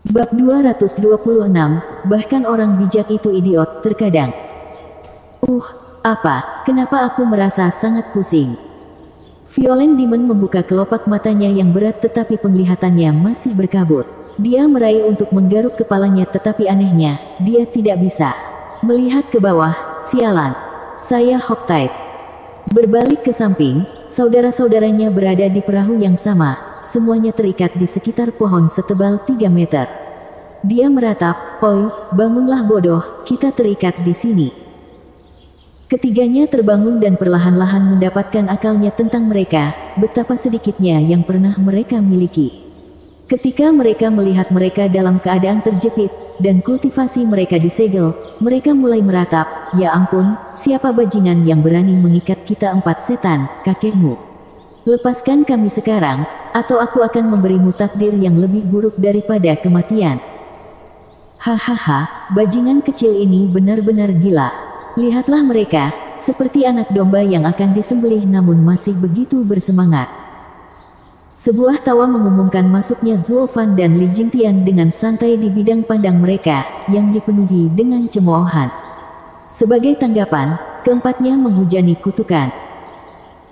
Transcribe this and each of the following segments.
Bab 226, bahkan orang bijak itu idiot terkadang. Kenapa aku merasa sangat pusing? Violent Demon membuka kelopak matanya yang berat tetapi penglihatannya masih berkabut. Dia meraih untuk menggaruk kepalanya tetapi anehnya, dia tidak bisa melihat ke bawah. Sialan, saya Hawktide. Berbalik ke samping, saudara-saudaranya berada di perahu yang sama. Semuanya terikat di sekitar pohon setebal 3 meter. Dia meratap, "Oi, bangunlah bodoh, kita terikat di sini." Ketiganya terbangun dan perlahan-lahan mendapatkan akalnya tentang mereka, betapa sedikitnya yang pernah mereka miliki. Ketika mereka melihat mereka dalam keadaan terjepit, dan kultivasi mereka disegel, mereka mulai meratap, "Ya ampun, siapa bajingan yang berani mengikat kita 4 setan, kakekmu? Lepaskan kami sekarang, atau aku akan memberimu takdir yang lebih buruk daripada kematian." Hahaha, bajingan kecil ini benar-benar gila. Lihatlah mereka, seperti anak domba yang akan disembelih namun masih begitu bersemangat. Sebuah tawa mengumumkan masuknya Zuo Fan dan Li Jingtian dengan santai di bidang pandang mereka, yang dipenuhi dengan cemoohan. Sebagai tanggapan, keempatnya menghujani kutukan.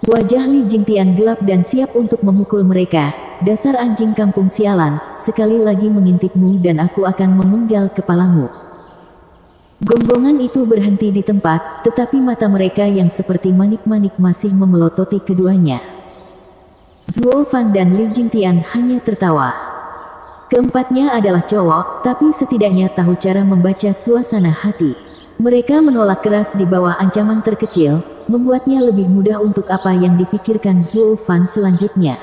Wajah Li Jingtian gelap dan siap untuk memukul mereka. "Dasar anjing kampung sialan, sekali lagi mengintipmu dan aku akan memenggal kepalamu." Gonggongan itu berhenti di tempat, tetapi mata mereka yang seperti manik-manik masih memelototi keduanya. Zuo Fan dan Li Jingtian hanya tertawa. Keempatnya adalah cowok, tapi setidaknya tahu cara membaca suasana hati. Mereka menolak keras di bawah ancaman terkecil, membuatnya lebih mudah untuk apa yang dipikirkan Zuo Fan selanjutnya.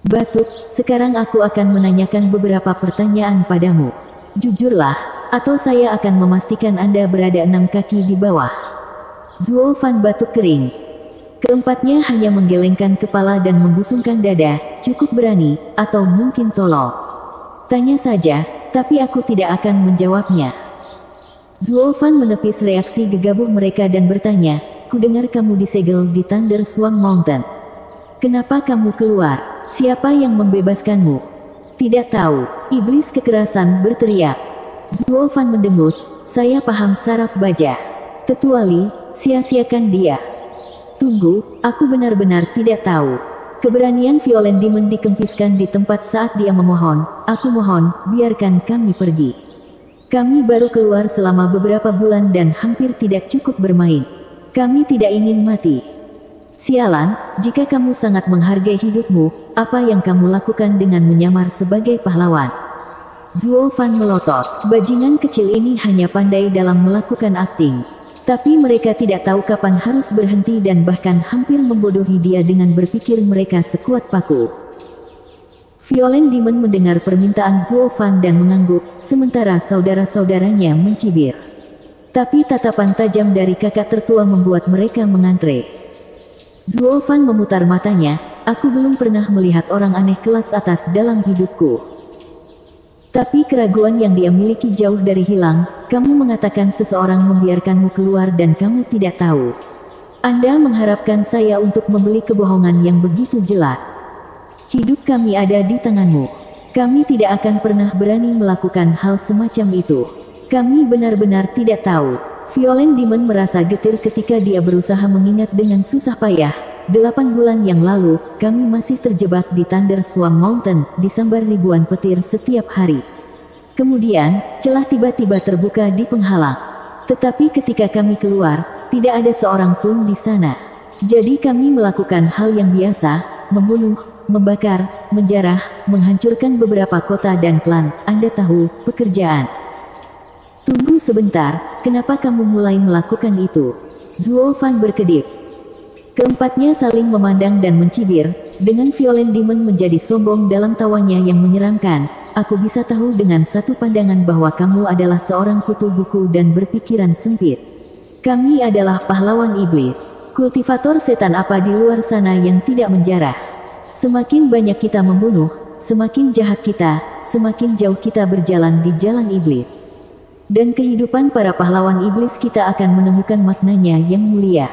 "Batuk, sekarang aku akan menanyakan beberapa pertanyaan padamu. Jujurlah, atau saya akan memastikan Anda berada 6 kaki di bawah." Zuo Fan batuk kering. Keempatnya hanya menggelengkan kepala dan membusungkan dada, "Cukup berani, atau mungkin tolol. Tanya saja, tapi aku tidak akan menjawabnya." Zuo Fan menepis reaksi gegabah mereka dan bertanya, "Kudengar kamu disegel di Thunder Swan Mountain. Kenapa kamu keluar? Siapa yang membebaskanmu?" "Tidak tahu," iblis kekerasan berteriak. Zuo Fan mendengus, "Saya paham saraf baja. Tetua Li, sia-siakan dia." "Tunggu, aku benar-benar tidak tahu." Keberanian Violent Demon dikempiskan di tempat saat dia memohon, "Aku mohon, biarkan kami pergi. Kami baru keluar selama beberapa bulan dan hampir tidak cukup bermain. Kami tidak ingin mati." "Sialan, jika kamu sangat menghargai hidupmu, apa yang kamu lakukan dengan menyamar sebagai pahlawan?" Zuo Fan melotot, bajingan kecil ini hanya pandai dalam melakukan akting. Tapi mereka tidak tahu kapan harus berhenti dan bahkan hampir membodohi dia dengan berpikir mereka sekuat paku. Violent Demon mendengar permintaan Zuo Fan dan mengangguk, sementara saudara-saudaranya mencibir. Tapi tatapan tajam dari kakak tertua membuat mereka mengantre. Zuo Fan memutar matanya, "Aku belum pernah melihat orang aneh kelas atas dalam hidupku." Tapi keraguan yang dia miliki jauh dari hilang. "Kamu mengatakan seseorang membiarkanmu keluar dan kamu tidak tahu. Anda mengharapkan saya untuk membeli kebohongan yang begitu jelas. Hidup kami ada di tanganmu. Kami tidak akan pernah berani melakukan hal semacam itu. Kami benar-benar tidak tahu." Violent Demon merasa getir ketika dia berusaha mengingat dengan susah payah. 8 bulan yang lalu, kami masih terjebak di Thunder Swan Mountain, disambar ribuan petir setiap hari. Kemudian, celah tiba-tiba terbuka di penghalang. Tetapi ketika kami keluar, tidak ada seorang pun di sana. Jadi kami melakukan hal yang biasa, membunuh, membakar, menjarah, menghancurkan beberapa kota dan klan. Anda tahu, pekerjaan. "Tunggu sebentar, kenapa kamu mulai melakukan itu?" Zuo Fan berkedip. Keempatnya saling memandang dan mencibir, dengan Violent Demon menjadi sombong dalam tawanya yang menyeramkan. "Aku bisa tahu dengan satu pandangan bahwa kamu adalah seorang kutu buku dan berpikiran sempit. Kami adalah pahlawan iblis. Kultivator setan apa di luar sana yang tidak menjarah? Semakin banyak kita membunuh, semakin jahat kita, semakin jauh kita berjalan di jalan iblis. Dan kehidupan para pahlawan iblis kita akan menemukan maknanya yang mulia."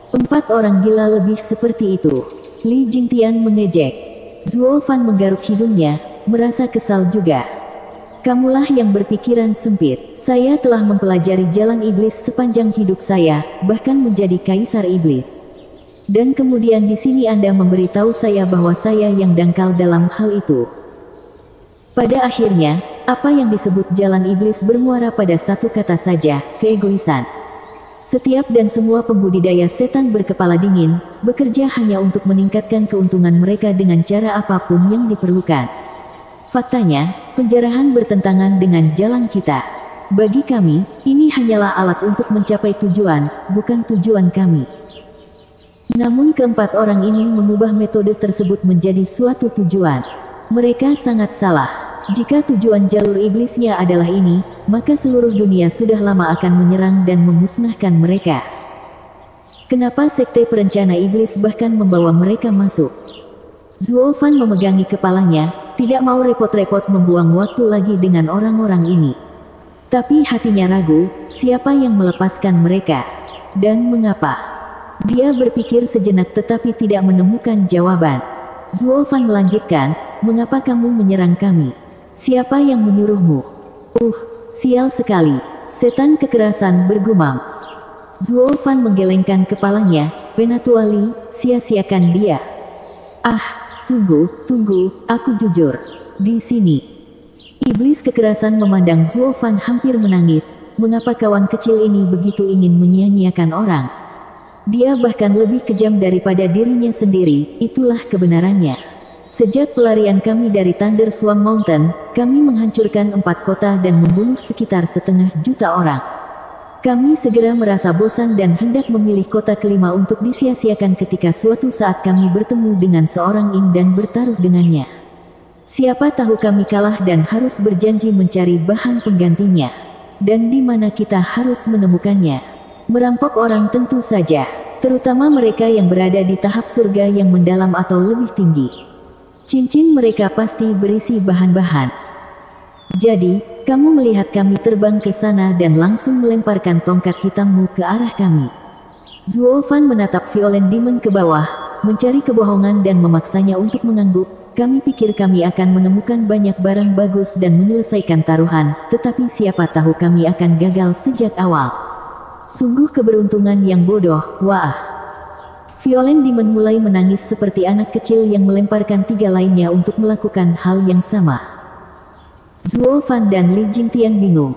4 orang gila lebih seperti itu. Li Jingtian mengejek. Zuo Fan menggaruk hidungnya, merasa kesal juga. Kamulah yang berpikiran sempit. Saya telah mempelajari jalan iblis sepanjang hidup saya, bahkan menjadi kaisar iblis. Dan kemudian di sini Anda memberitahu saya bahwa saya yang dangkal dalam hal itu. Pada akhirnya, apa yang disebut jalan iblis bermuara pada satu kata saja, keegoisan. Setiap dan semua pembudidaya setan berkepala dingin, bekerja hanya untuk meningkatkan keuntungan mereka dengan cara apapun yang diperlukan. Faktanya, penjarahan bertentangan dengan jalan kita. Bagi kami, ini hanyalah alat untuk mencapai tujuan, bukan tujuan kami. Namun keempat orang ini mengubah metode tersebut menjadi suatu tujuan. Mereka sangat salah. Jika tujuan jalur iblisnya adalah ini, maka seluruh dunia sudah lama akan menyerang dan memusnahkan mereka. Kenapa sekte perencana iblis bahkan membawa mereka masuk? Zuo Fan memegangi kepalanya, tidak mau repot-repot membuang waktu lagi dengan orang-orang ini. Tapi hatinya ragu, siapa yang melepaskan mereka? Dan mengapa? Dia berpikir sejenak tetapi tidak menemukan jawaban. Zuo Fan melanjutkan, mengapa kamu menyerang kami? Siapa yang menyuruhmu? Sial sekali. Setan kekerasan bergumam. Zuo Fan menggelengkan kepalanya, Penatuali, sia-siakan dia. Tunggu, aku jujur. Di sini. Iblis kekerasan memandang Zuo Fan hampir menangis, mengapa kawan kecil ini begitu ingin menyia-nyiakan orang? Dia bahkan lebih kejam daripada dirinya sendiri, itulah kebenarannya. Sejak pelarian kami dari Thunder Swan Mountain, kami menghancurkan 4 kota dan membunuh sekitar 500.000 orang. Kami segera merasa bosan dan hendak memilih kota kelima untuk disia-siakan ketika suatu saat kami bertemu dengan seorang Ing dan bertaruh dengannya. Siapa tahu kami kalah dan harus berjanji mencari bahan penggantinya. Dan di mana kita harus menemukannya? Merampok orang tentu saja, terutama mereka yang berada di tahap surga yang mendalam atau lebih tinggi. Cincin mereka pasti berisi bahan-bahan. Jadi, kamu melihat kami terbang ke sana dan langsung melemparkan tongkat hitammu ke arah kami. Zuo Fan menatap Violet Demon ke bawah, mencari kebohongan dan memaksanya untuk mengangguk. Kami pikir kami akan menemukan banyak barang bagus dan menyelesaikan taruhan, tetapi siapa tahu kami akan gagal sejak awal. Sungguh keberuntungan yang bodoh, wah. Violet Demon mulai menangis seperti anak kecil yang melemparkan 3 lainnya untuk melakukan hal yang sama. Zuo Fan dan Li Jingtian bingung.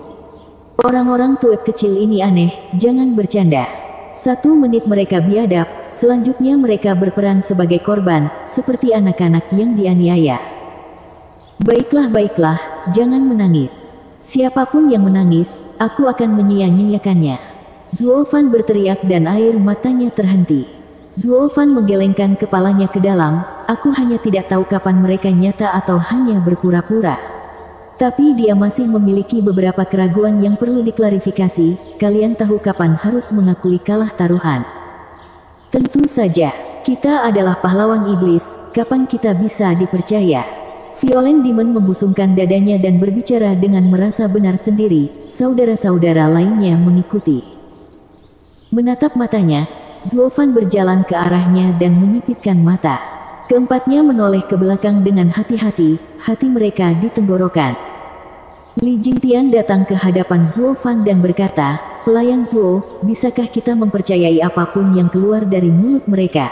Orang-orang tuep kecil ini aneh, jangan bercanda. 1 menit mereka biadab, selanjutnya mereka berperan sebagai korban, seperti anak-anak yang dianiaya. Baiklah, jangan menangis. Siapapun yang menangis, aku akan menyia-nyiakannya. Zuo Fan berteriak dan air matanya terhenti. Zuo Fan menggelengkan kepalanya ke dalam, aku hanya tidak tahu kapan mereka nyata atau hanya berpura-pura. Tapi dia masih memiliki beberapa keraguan yang perlu diklarifikasi, kalian tahu kapan harus mengakui kalah taruhan. Tentu saja, kita adalah pahlawan iblis, kapan kita bisa dipercaya? Violet Demon membusungkan dadanya dan berbicara dengan merasa benar sendiri, saudara-saudara lainnya mengikuti. Menatap matanya, Zuo Fan berjalan ke arahnya dan menyipitkan mata. Keempatnya menoleh ke belakang dengan hati-hati, hati mereka di tenggorokan. Li Jingtian datang ke hadapan Zuo Fan dan berkata, pelayan Zuo, bisakah kita mempercayai apapun yang keluar dari mulut mereka?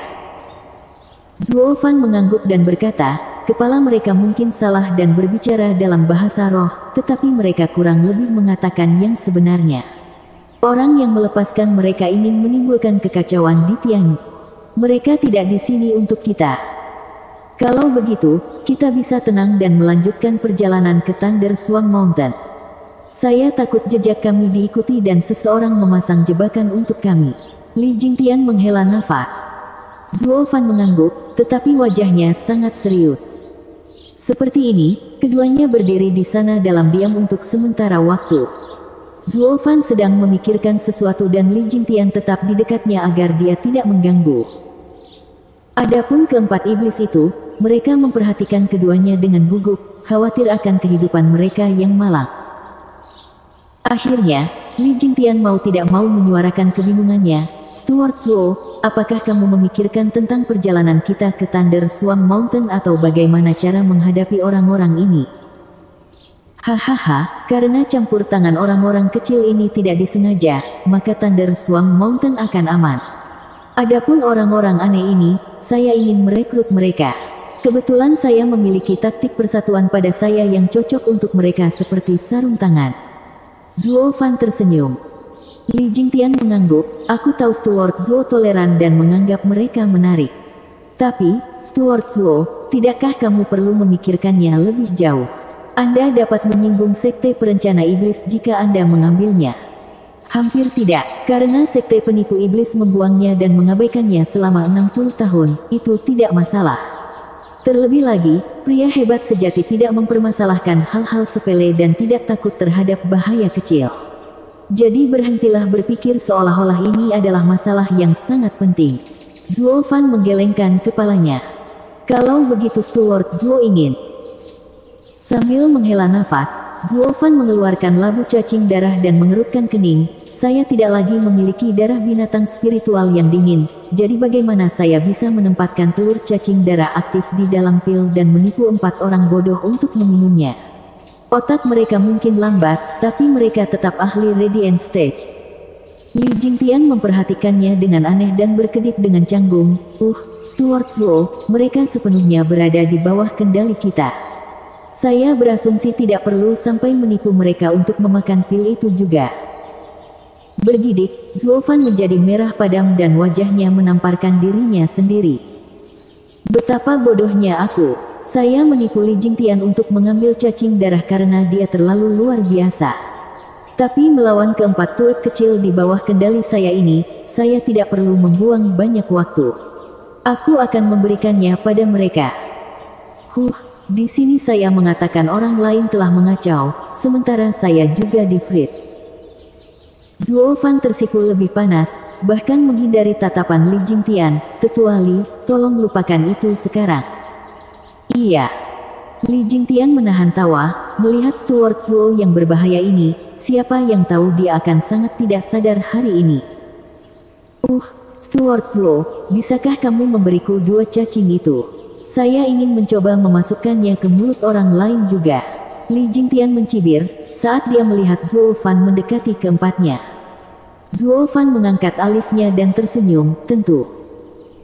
Zuo Fan mengangguk dan berkata, kepala mereka mungkin salah dan berbicara dalam bahasa roh, tetapi mereka kurang lebih mengatakan yang sebenarnya. Orang yang melepaskan mereka ingin menimbulkan kekacauan di Tianyi. Mereka tidak di sini untuk kita. Kalau begitu, kita bisa tenang dan melanjutkan perjalanan ke Thunder Swan Mountain. Saya takut jejak kami diikuti dan seseorang memasang jebakan untuk kami. Li Jingtian menghela nafas. Zuo Fan mengangguk, tetapi wajahnya sangat serius. Seperti ini, keduanya berdiri di sana dalam diam untuk sementara waktu. Zuo Fan sedang memikirkan sesuatu dan Li Jingtian tetap di dekatnya agar dia tidak mengganggu. Adapun keempat iblis itu, mereka memperhatikan keduanya dengan gugup, khawatir akan kehidupan mereka yang malang. Akhirnya, Li Jingtian mau tidak mau menyuarakan kebingungannya, Stuart Zuo, apakah kamu memikirkan tentang perjalanan kita ke Thunder Swan Mountain atau bagaimana cara menghadapi orang-orang ini? Hahaha, karena campur tangan orang-orang kecil ini tidak disengaja, maka Thunder Swarm Mountain akan aman. Adapun orang-orang aneh ini, saya ingin merekrut mereka. Kebetulan saya memiliki taktik persatuan pada saya yang cocok untuk mereka seperti sarung tangan. Zuo Fan tersenyum. Li Jingtian mengangguk, aku tahu Steward Zuo toleran dan menganggap mereka menarik. Tapi, Steward Zuo, tidakkah kamu perlu memikirkannya lebih jauh? Anda dapat menyinggung sekte perencana iblis jika Anda mengambilnya. Hampir tidak, karena sekte penipu iblis membuangnya dan mengabaikannya selama 60 tahun, itu tidak masalah. Terlebih lagi, pria hebat sejati tidak mempermasalahkan hal-hal sepele dan tidak takut terhadap bahaya kecil. Jadi berhentilah berpikir seolah-olah ini adalah masalah yang sangat penting. Zuo Fan menggelengkan kepalanya. Kalau begitu Steward Zuo ingin. Sambil menghela nafas, Zuo Fan mengeluarkan labu cacing darah dan mengerutkan kening. Saya tidak lagi memiliki darah binatang spiritual yang dingin, jadi bagaimana saya bisa menempatkan telur cacing darah aktif di dalam pil dan menipu 4 orang bodoh untuk meminumnya? Otak mereka mungkin lambat, tapi mereka tetap ahli Radiant Stage. Li Jingtian memperhatikannya dengan aneh dan berkedip dengan canggung. Steward Zuo, mereka sepenuhnya berada di bawah kendali kita. Saya berasumsi tidak perlu sampai menipu mereka untuk memakan pil itu juga. Bergidik, Zuo Fan menjadi merah padam dan wajahnya menamparkan dirinya sendiri. Betapa bodohnya aku. Saya menipu Li Jingtian untuk mengambil cacing darah karena dia terlalu luar biasa. Tapi melawan keempat tuep kecil di bawah kendali saya ini, saya tidak perlu membuang banyak waktu. Aku akan memberikannya pada mereka. Di sini saya mengatakan orang lain telah mengacau, sementara saya juga di Fritz. Zuo Fan tersipu lebih panas, bahkan menghindari tatapan Li Jingtian. Tetua Li, tolong lupakan itu sekarang. Iya. Li Jingtian menahan tawa, melihat Steward Zuo yang berbahaya ini, siapa yang tahu dia akan sangat tidak sadar hari ini. Steward Zuo, bisakah kamu memberiku 2 cacing itu? Saya ingin mencoba memasukkannya ke mulut orang lain juga. Li Jingtian mencibir, saat dia melihat Zuo Fan mendekati keempatnya. Zuo Fan mengangkat alisnya dan tersenyum, tentu.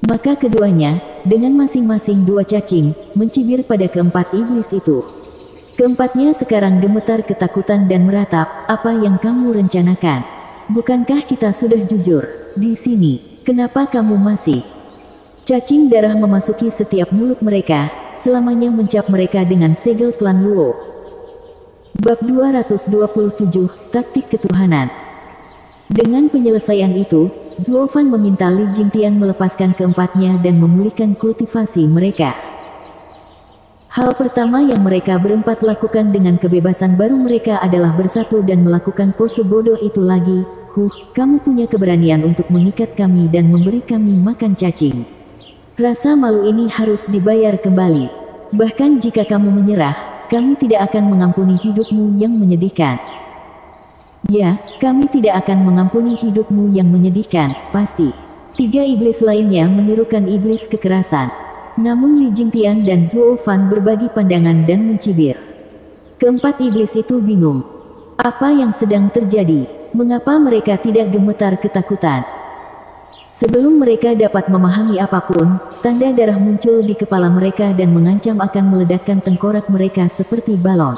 Maka keduanya, dengan masing-masing 2 cacing, mencibir pada keempat iblis itu. Keempatnya sekarang gemetar ketakutan dan meratap, apa yang kamu rencanakan? Bukankah kita sudah jujur, di sini, kenapa kamu masih? Cacing darah memasuki setiap mulut mereka, selamanya mencap mereka dengan segel klan Luo. Bab 227, Taktik Ketuhanan. Dengan penyelesaian itu, Zuo Fan meminta Li Jingtian melepaskan keempatnya dan memulihkan kultivasi mereka. Hal pertama yang mereka berempat lakukan dengan kebebasan baru mereka adalah bersatu dan melakukan pose bodoh itu lagi. Kamu punya keberanian untuk mengikat kami dan memberi kami makan cacing. Rasa malu ini harus dibayar kembali. Bahkan jika kamu menyerah, kami tidak akan mengampuni hidupmu yang menyedihkan. Ya, kami tidak akan mengampuni hidupmu yang menyedihkan, pasti. 3 iblis lainnya menirukan iblis kekerasan. Namun Li Jingtian dan Zuo Fan berbagi pandangan dan mencibir. Keempat iblis itu bingung. Apa yang sedang terjadi? Mengapa mereka tidak gemetar ketakutan? Sebelum mereka dapat memahami apapun, tanda darah muncul di kepala mereka dan mengancam akan meledakkan tengkorak mereka seperti balon.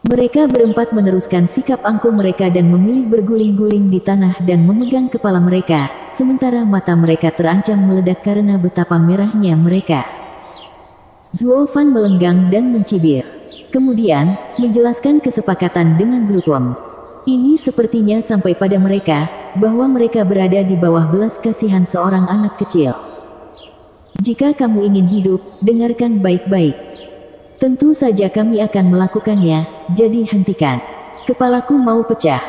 Mereka berempat meneruskan sikap angkuh mereka dan memilih berguling-guling di tanah dan memegang kepala mereka, sementara mata mereka terancam meledak karena betapa merahnya mereka. Zuo Fan melenggang dan mencibir. Kemudian, menjelaskan kesepakatan dengan Bloodworms. Ini sepertinya sampai pada mereka, bahwa mereka berada di bawah belas kasihan seorang anak kecil. Jika kamu ingin hidup, dengarkan baik-baik. Tentu saja kami akan melakukannya, jadi hentikan. Kepalaku mau pecah.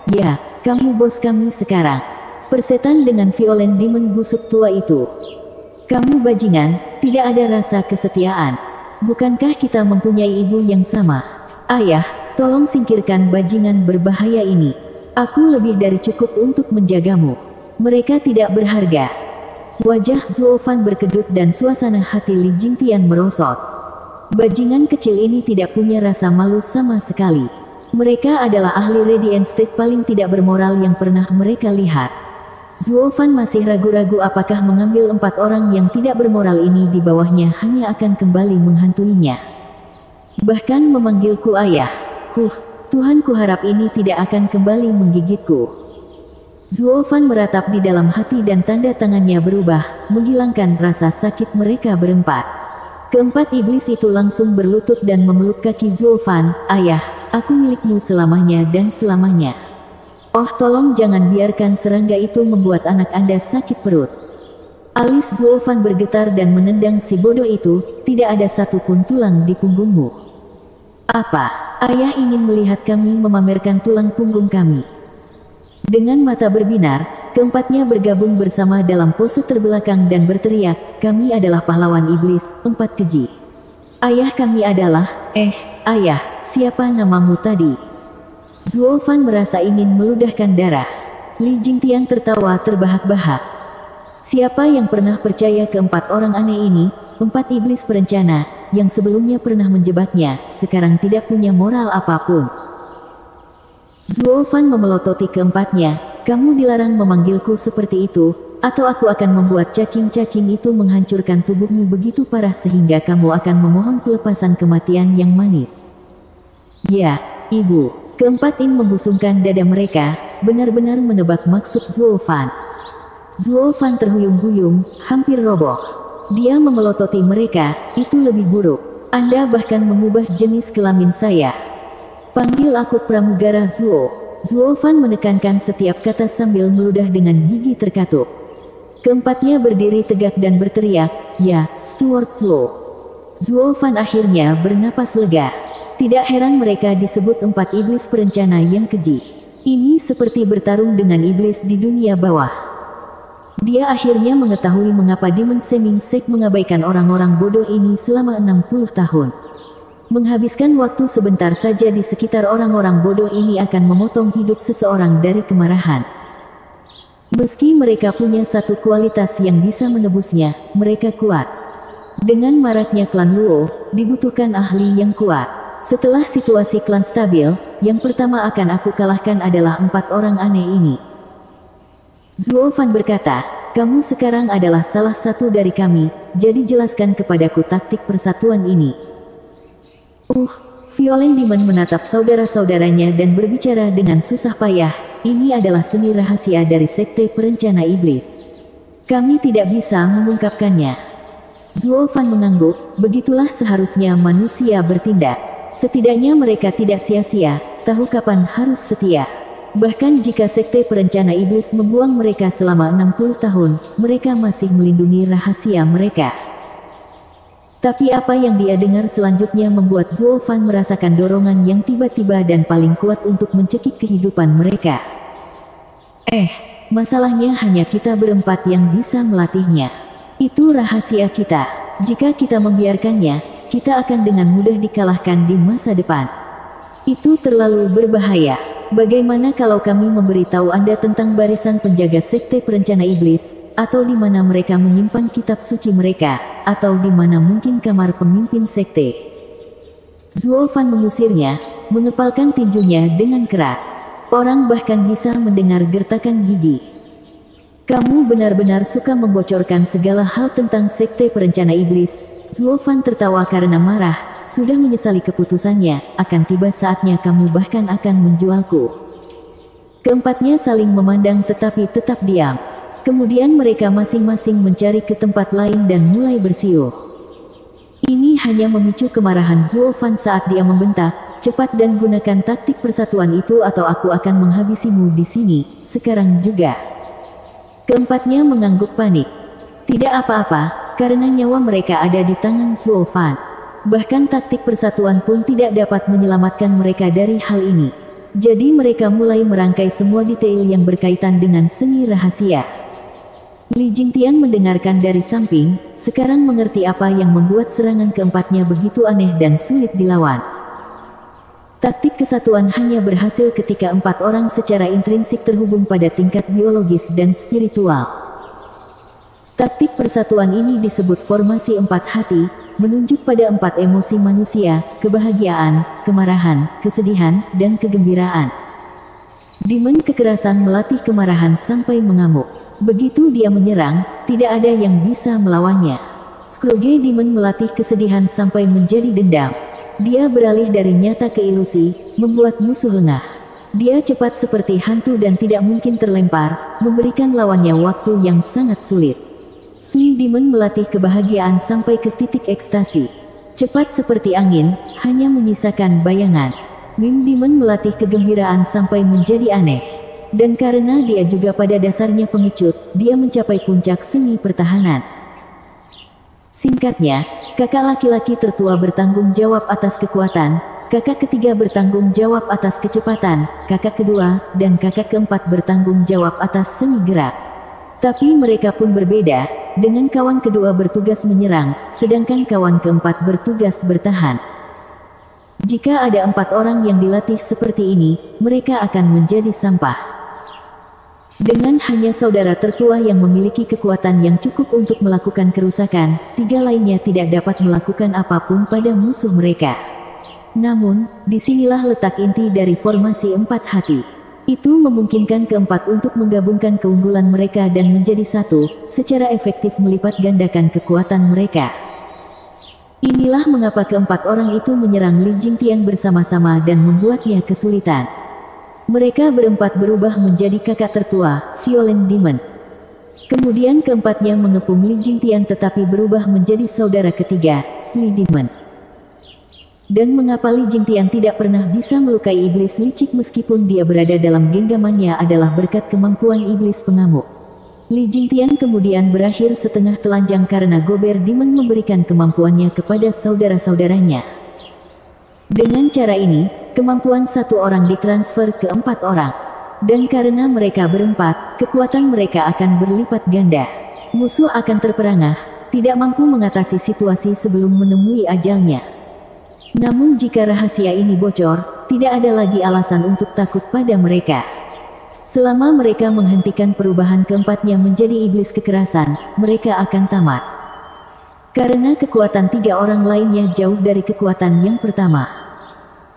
Ya, kamu bos kami sekarang. Persetan dengan violen demon busuk tua itu. Kamu bajingan, tidak ada rasa kesetiaan. Bukankah kita mempunyai ibu yang sama? Ayah, tolong singkirkan bajingan berbahaya ini. Aku lebih dari cukup untuk menjagamu. Mereka tidak berharga. Wajah Zuo Fan berkedut dan suasana hati Li Jingtian merosot. Bajingan kecil ini tidak punya rasa malu sama sekali. Mereka adalah ahli Radiant State paling tidak bermoral yang pernah mereka lihat. Zuo Fan masih ragu-ragu apakah mengambil 4 orang yang tidak bermoral ini di bawahnya hanya akan kembali menghantuinya. Bahkan memanggilku ayah. Tuhan, kuharap ini tidak akan kembali menggigitku. Zuo Fan meratap di dalam hati dan tanda tangannya berubah, menghilangkan rasa sakit mereka berempat. Keempat iblis itu langsung berlutut dan memeluk kaki Zuo Fan. Ayah, aku milikmu selamanya dan selamanya. Oh tolong jangan biarkan serangga itu membuat anak Anda sakit perut. Alis Zuo Fan bergetar dan menendang si bodoh itu. Tidak ada satupun tulang di punggungmu. Apa? Ayah ingin melihat kami memamerkan tulang punggung kami. Dengan mata berbinar, keempatnya bergabung bersama dalam pose terbelakang dan berteriak, kami adalah pahlawan iblis, 4 keji. Ayah kami adalah, ayah, siapa namamu tadi? Zuo Fan merasa ingin meludahkan darah. Li Jingtian tertawa terbahak-bahak. Siapa yang pernah percaya ke 4 orang aneh ini, 4 iblis perencana, yang sebelumnya pernah menjebaknya, sekarang tidak punya moral apapun. Zuo Fan memelototi keempatnya, kamu dilarang memanggilku seperti itu, atau aku akan membuat cacing-cacing itu menghancurkan tubuhmu begitu parah sehingga kamu akan memohon pelepasan kematian yang manis. Ya, ibu. Keempat ini membusungkan dada mereka, benar-benar menebak maksud Zuo Fan. Zuo Fan terhuyung-huyung, hampir roboh. Dia memelototi mereka, itu lebih buruk. Anda bahkan mengubah jenis kelamin saya. Panggil aku pramugara Zuo. Zuo Fan menekankan setiap kata sambil meludah dengan gigi terkatup. Keempatnya berdiri tegak dan berteriak, ya, Steward Zuo. Zuo Fan akhirnya bernapas lega. Tidak heran mereka disebut 4 iblis perencana yang keji. Ini seperti bertarung dengan iblis di dunia bawah. Dia akhirnya mengetahui mengapa Demon Seming Sek mengabaikan orang-orang bodoh ini selama 60 tahun. Menghabiskan waktu sebentar saja di sekitar orang-orang bodoh ini akan memotong hidup seseorang dari kemarahan. Meski mereka punya satu kualitas yang bisa menebusnya, mereka kuat. Dengan maraknya klan Luo, dibutuhkan ahli yang kuat. Setelah situasi klan stabil, yang pertama akan aku kalahkan adalah 4 orang aneh ini. Zuo Fan berkata, kamu sekarang adalah salah satu dari kami, jadi jelaskan kepadaku taktik persatuan ini. Violent Demon menatap saudara-saudaranya dan berbicara dengan susah payah, ini adalah seni rahasia dari sekte perencana iblis. Kami tidak bisa mengungkapkannya. Zuo Fan mengangguk, begitulah seharusnya manusia bertindak. Setidaknya mereka tidak sia-sia, tahu kapan harus setia. Bahkan jika sekte perencana iblis membuang mereka selama 60 tahun, mereka masih melindungi rahasia mereka. Tapi apa yang dia dengar selanjutnya membuat Zuo Fan merasakan dorongan yang tiba-tiba dan paling kuat untuk mencekik kehidupan mereka. Masalahnya hanya kita berempat yang bisa melatihnya. Itu rahasia kita. Jika kita membiarkannya, kita akan dengan mudah dikalahkan di masa depan. Itu terlalu berbahaya. Bagaimana kalau kami memberitahu Anda tentang barisan penjaga sekte perencana iblis, atau di mana mereka menyimpan kitab suci mereka, atau di mana mungkin kamar pemimpin sekte? Zuo Fan mengusirnya, mengepalkan tinjunya dengan keras. Orang bahkan bisa mendengar gertakan gigi. Kamu benar-benar suka membocorkan segala hal tentang sekte perencana iblis. Zuo Fan tertawa karena marah. Sudah menyesali keputusannya, akan tiba saatnya kamu bahkan akan menjualku. Keempatnya saling memandang tetapi tetap diam. Kemudian mereka masing-masing mencari ke tempat lain dan mulai bersiul. Ini hanya memicu kemarahan Zuo Fan saat dia membentak, cepat dan gunakan taktik persatuan itu atau aku akan menghabisimu di sini, sekarang juga. Keempatnya mengangguk panik. Tidak apa-apa, karena nyawa mereka ada di tangan Zuo Fan. Bahkan taktik persatuan pun tidak dapat menyelamatkan mereka dari hal ini. Jadi mereka mulai merangkai semua detail yang berkaitan dengan seni rahasia. Li Jingtian mendengarkan dari samping, sekarang mengerti apa yang membuat serangan keempatnya begitu aneh dan sulit dilawan. Taktik kesatuan hanya berhasil ketika 4 orang secara intrinsik terhubung pada tingkat biologis dan spiritual. Taktik persatuan ini disebut formasi 4 hati, menunjuk pada 4 emosi manusia: kebahagiaan, kemarahan, kesedihan, dan kegembiraan. Demon kekerasan melatih kemarahan sampai mengamuk. Begitu dia menyerang, tidak ada yang bisa melawannya. Scrooge Demon melatih kesedihan sampai menjadi dendam. Dia beralih dari nyata ke ilusi, membuat musuh lengah. Dia cepat seperti hantu dan tidak mungkin terlempar, memberikan lawannya waktu yang sangat sulit. Sling Demon melatih kebahagiaan sampai ke titik ekstasi. Cepat seperti angin, hanya menyisakan bayangan. Wing Demon melatih kegembiraan sampai menjadi aneh. Dan karena dia juga pada dasarnya pengecut, dia mencapai puncak seni pertahanan. Singkatnya, kakak laki-laki tertua bertanggung jawab atas kekuatan, kakak ketiga bertanggung jawab atas kecepatan, kakak kedua dan kakak keempat bertanggung jawab atas seni gerak. Tapi mereka pun berbeda, dengan kawan kedua bertugas menyerang, sedangkan kawan keempat bertugas bertahan. Jika ada 4 orang yang dilatih seperti ini, mereka akan menjadi sampah. Dengan hanya saudara tertua yang memiliki kekuatan yang cukup untuk melakukan kerusakan, 3 lainnya tidak dapat melakukan apapun pada musuh mereka. Namun, disinilah letak inti dari formasi 4 hati. Itu memungkinkan keempat untuk menggabungkan keunggulan mereka dan menjadi satu, secara efektif melipat gandakan kekuatan mereka. Inilah mengapa keempat orang itu menyerang Li Jingtian bersama-sama dan membuatnya kesulitan. Mereka berempat berubah menjadi kakak tertua, Violent Demon. Kemudian keempatnya mengepung Li Jingtian tetapi berubah menjadi saudara ketiga, Sly Demon. Dan mengapa Li Jingtian tidak pernah bisa melukai iblis licik meskipun dia berada dalam genggamannya adalah berkat kemampuan iblis pengamuk. Li Jingtian kemudian berakhir setengah telanjang karena Gober Demon memberikan kemampuannya kepada saudara-saudaranya. Dengan cara ini, kemampuan satu orang ditransfer ke 4 orang. Dan karena mereka berempat, kekuatan mereka akan berlipat ganda. Musuh akan terperangah, tidak mampu mengatasi situasi sebelum menemui ajalnya. Namun jika rahasia ini bocor, tidak ada lagi alasan untuk takut pada mereka. Selama mereka menghentikan perubahan keempatnya menjadi iblis kekerasan, mereka akan tamat. Karena kekuatan 3 orang lainnya jauh dari kekuatan yang pertama.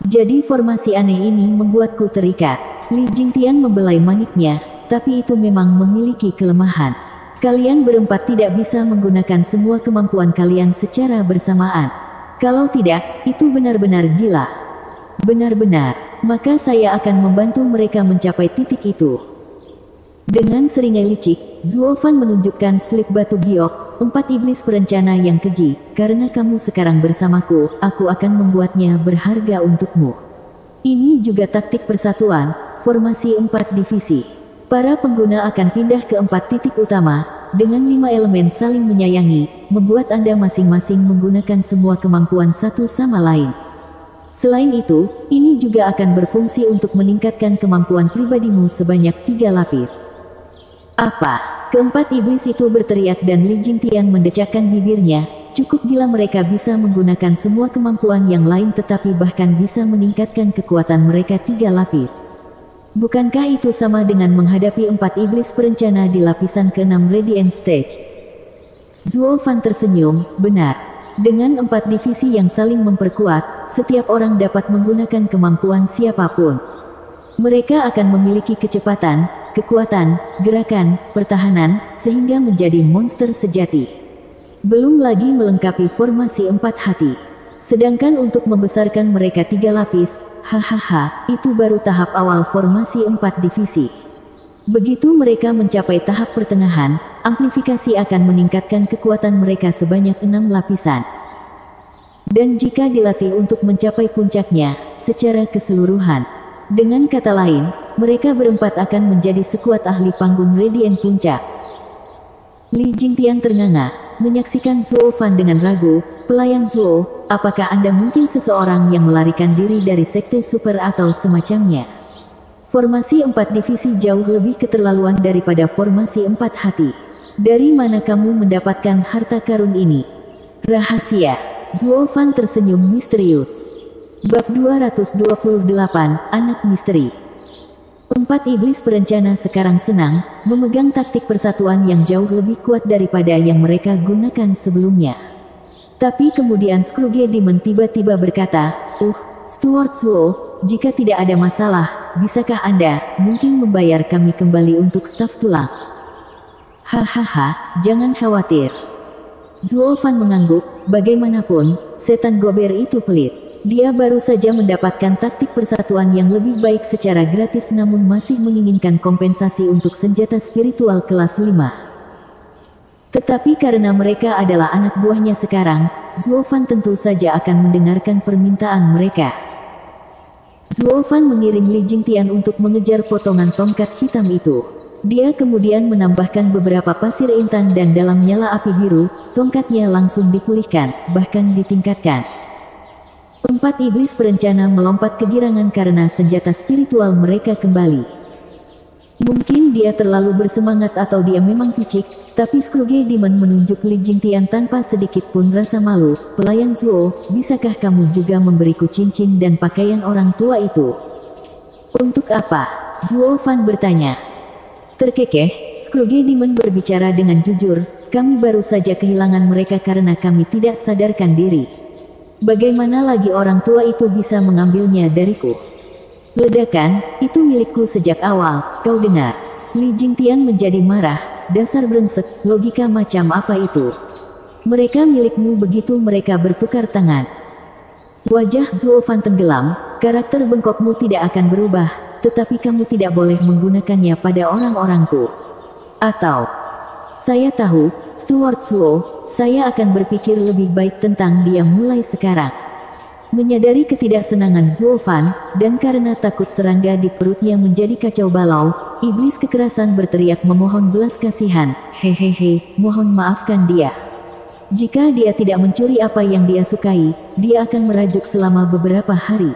Jadi formasi aneh ini membuatku terikat. Li Jingtian membelai maniknya, tapi itu memang memiliki kelemahan. Kalian berempat tidak bisa menggunakan semua kemampuan kalian secara bersamaan. Kalau tidak, itu benar-benar gila. Benar-benar, maka saya akan membantu mereka mencapai titik itu. Dengan seringai licik, Zuo Fan menunjukkan slip batu giok, 4 iblis perencana yang keji. Karena kamu sekarang bersamaku, aku akan membuatnya berharga untukmu. Ini juga taktik persatuan, formasi 4 divisi. Para pengguna akan pindah ke 4 titik utama, dengan 5 elemen saling menyayangi, membuat Anda masing-masing menggunakan semua kemampuan satu sama lain. Selain itu, ini juga akan berfungsi untuk meningkatkan kemampuan pribadimu sebanyak 3 lapis. Apa? Keempat iblis itu berteriak dan Li Jingtian mendecakkan bibirnya. Cukup gila mereka bisa menggunakan semua kemampuan yang lain tetapi bahkan bisa meningkatkan kekuatan mereka 3 lapis. Bukankah itu sama dengan menghadapi 4 iblis perencana di lapisan ke-6 Radiant Stage? Zuo Fan tersenyum, benar. Dengan 4 divisi yang saling memperkuat, setiap orang dapat menggunakan kemampuan siapapun. Mereka akan memiliki kecepatan, kekuatan, gerakan, pertahanan, sehingga menjadi monster sejati. Belum lagi melengkapi formasi 4 hati. Sedangkan untuk membesarkan mereka 3 lapis, hahaha, itu baru tahap awal formasi 4 divisi. Begitu mereka mencapai tahap pertengahan, amplifikasi akan meningkatkan kekuatan mereka sebanyak 6 lapisan. Dan jika dilatih untuk mencapai puncaknya, secara keseluruhan. Dengan kata lain, mereka berempat akan menjadi sekuat ahli panggung Radiant Puncak. Li Jingtian ternganga, menyaksikan Zuo Fan dengan ragu. Pelayan Zuo, apakah Anda mungkin seseorang yang melarikan diri dari sekte super atau semacamnya? Formasi 4 divisi jauh lebih keterlaluan daripada formasi 4 hati. Dari mana kamu mendapatkan harta karun ini? Rahasia. Zuo Fan tersenyum misterius. Bab 228, Anak Misteri. 4 iblis perencana sekarang senang, memegang taktik persatuan yang jauh lebih kuat daripada yang mereka gunakan sebelumnya. Tapi kemudian Scrooge Demon tiba-tiba berkata, Stuart Zuo, jika tidak ada masalah, bisakah Anda mungkin membayar kami kembali untuk staf tulang? Hahaha, jangan khawatir. Zuo Fan mengangguk, bagaimanapun, setan gober itu pelit. Dia baru saja mendapatkan taktik persatuan yang lebih baik secara gratis namun masih menginginkan kompensasi untuk senjata spiritual kelas 5. Tetapi karena mereka adalah anak buahnya sekarang, Zuo Fan tentu saja akan mendengarkan permintaan mereka. Zuo Fan mengirim Li Jingtian untuk mengejar potongan tongkat hitam itu. Dia kemudian menambahkan beberapa pasir intan dan dalam nyala api biru, tongkatnya langsung dipulihkan, bahkan ditingkatkan. 4 iblis berencana melompat kegirangan karena senjata spiritual mereka kembali. Mungkin dia terlalu bersemangat atau dia memang picik, tapi Scrooge Demon menunjuk Li Jingtian tanpa sedikit pun rasa malu. Pelayan Zuo, bisakah kamu juga memberiku cincin dan pakaian orang tua itu? Untuk apa? Zuo Fan bertanya. Terkekeh, Scrooge Demon berbicara dengan jujur, kami baru saja kehilangan mereka karena kami tidak sadarkan diri. Bagaimana lagi orang tua itu bisa mengambilnya dariku? Ledakan, itu milikku sejak awal, kau dengar. Li Jingtian menjadi marah, dasar brengsek, logika macam apa itu? Mereka milikmu begitu mereka bertukar tangan. Wajah Zuo Fan tenggelam, karakter bengkokmu tidak akan berubah, tetapi kamu tidak boleh menggunakannya pada orang-orangku. Atau, saya tahu, Stuart Zuo, saya akan berpikir lebih baik tentang dia mulai sekarang. Menyadari ketidaksenangan Zuo Fan, dan karena takut serangga di perutnya menjadi kacau balau, iblis kekerasan berteriak memohon belas kasihan, hehehe, mohon maafkan dia. Jika dia tidak mencuri apa yang dia sukai, dia akan merajuk selama beberapa hari.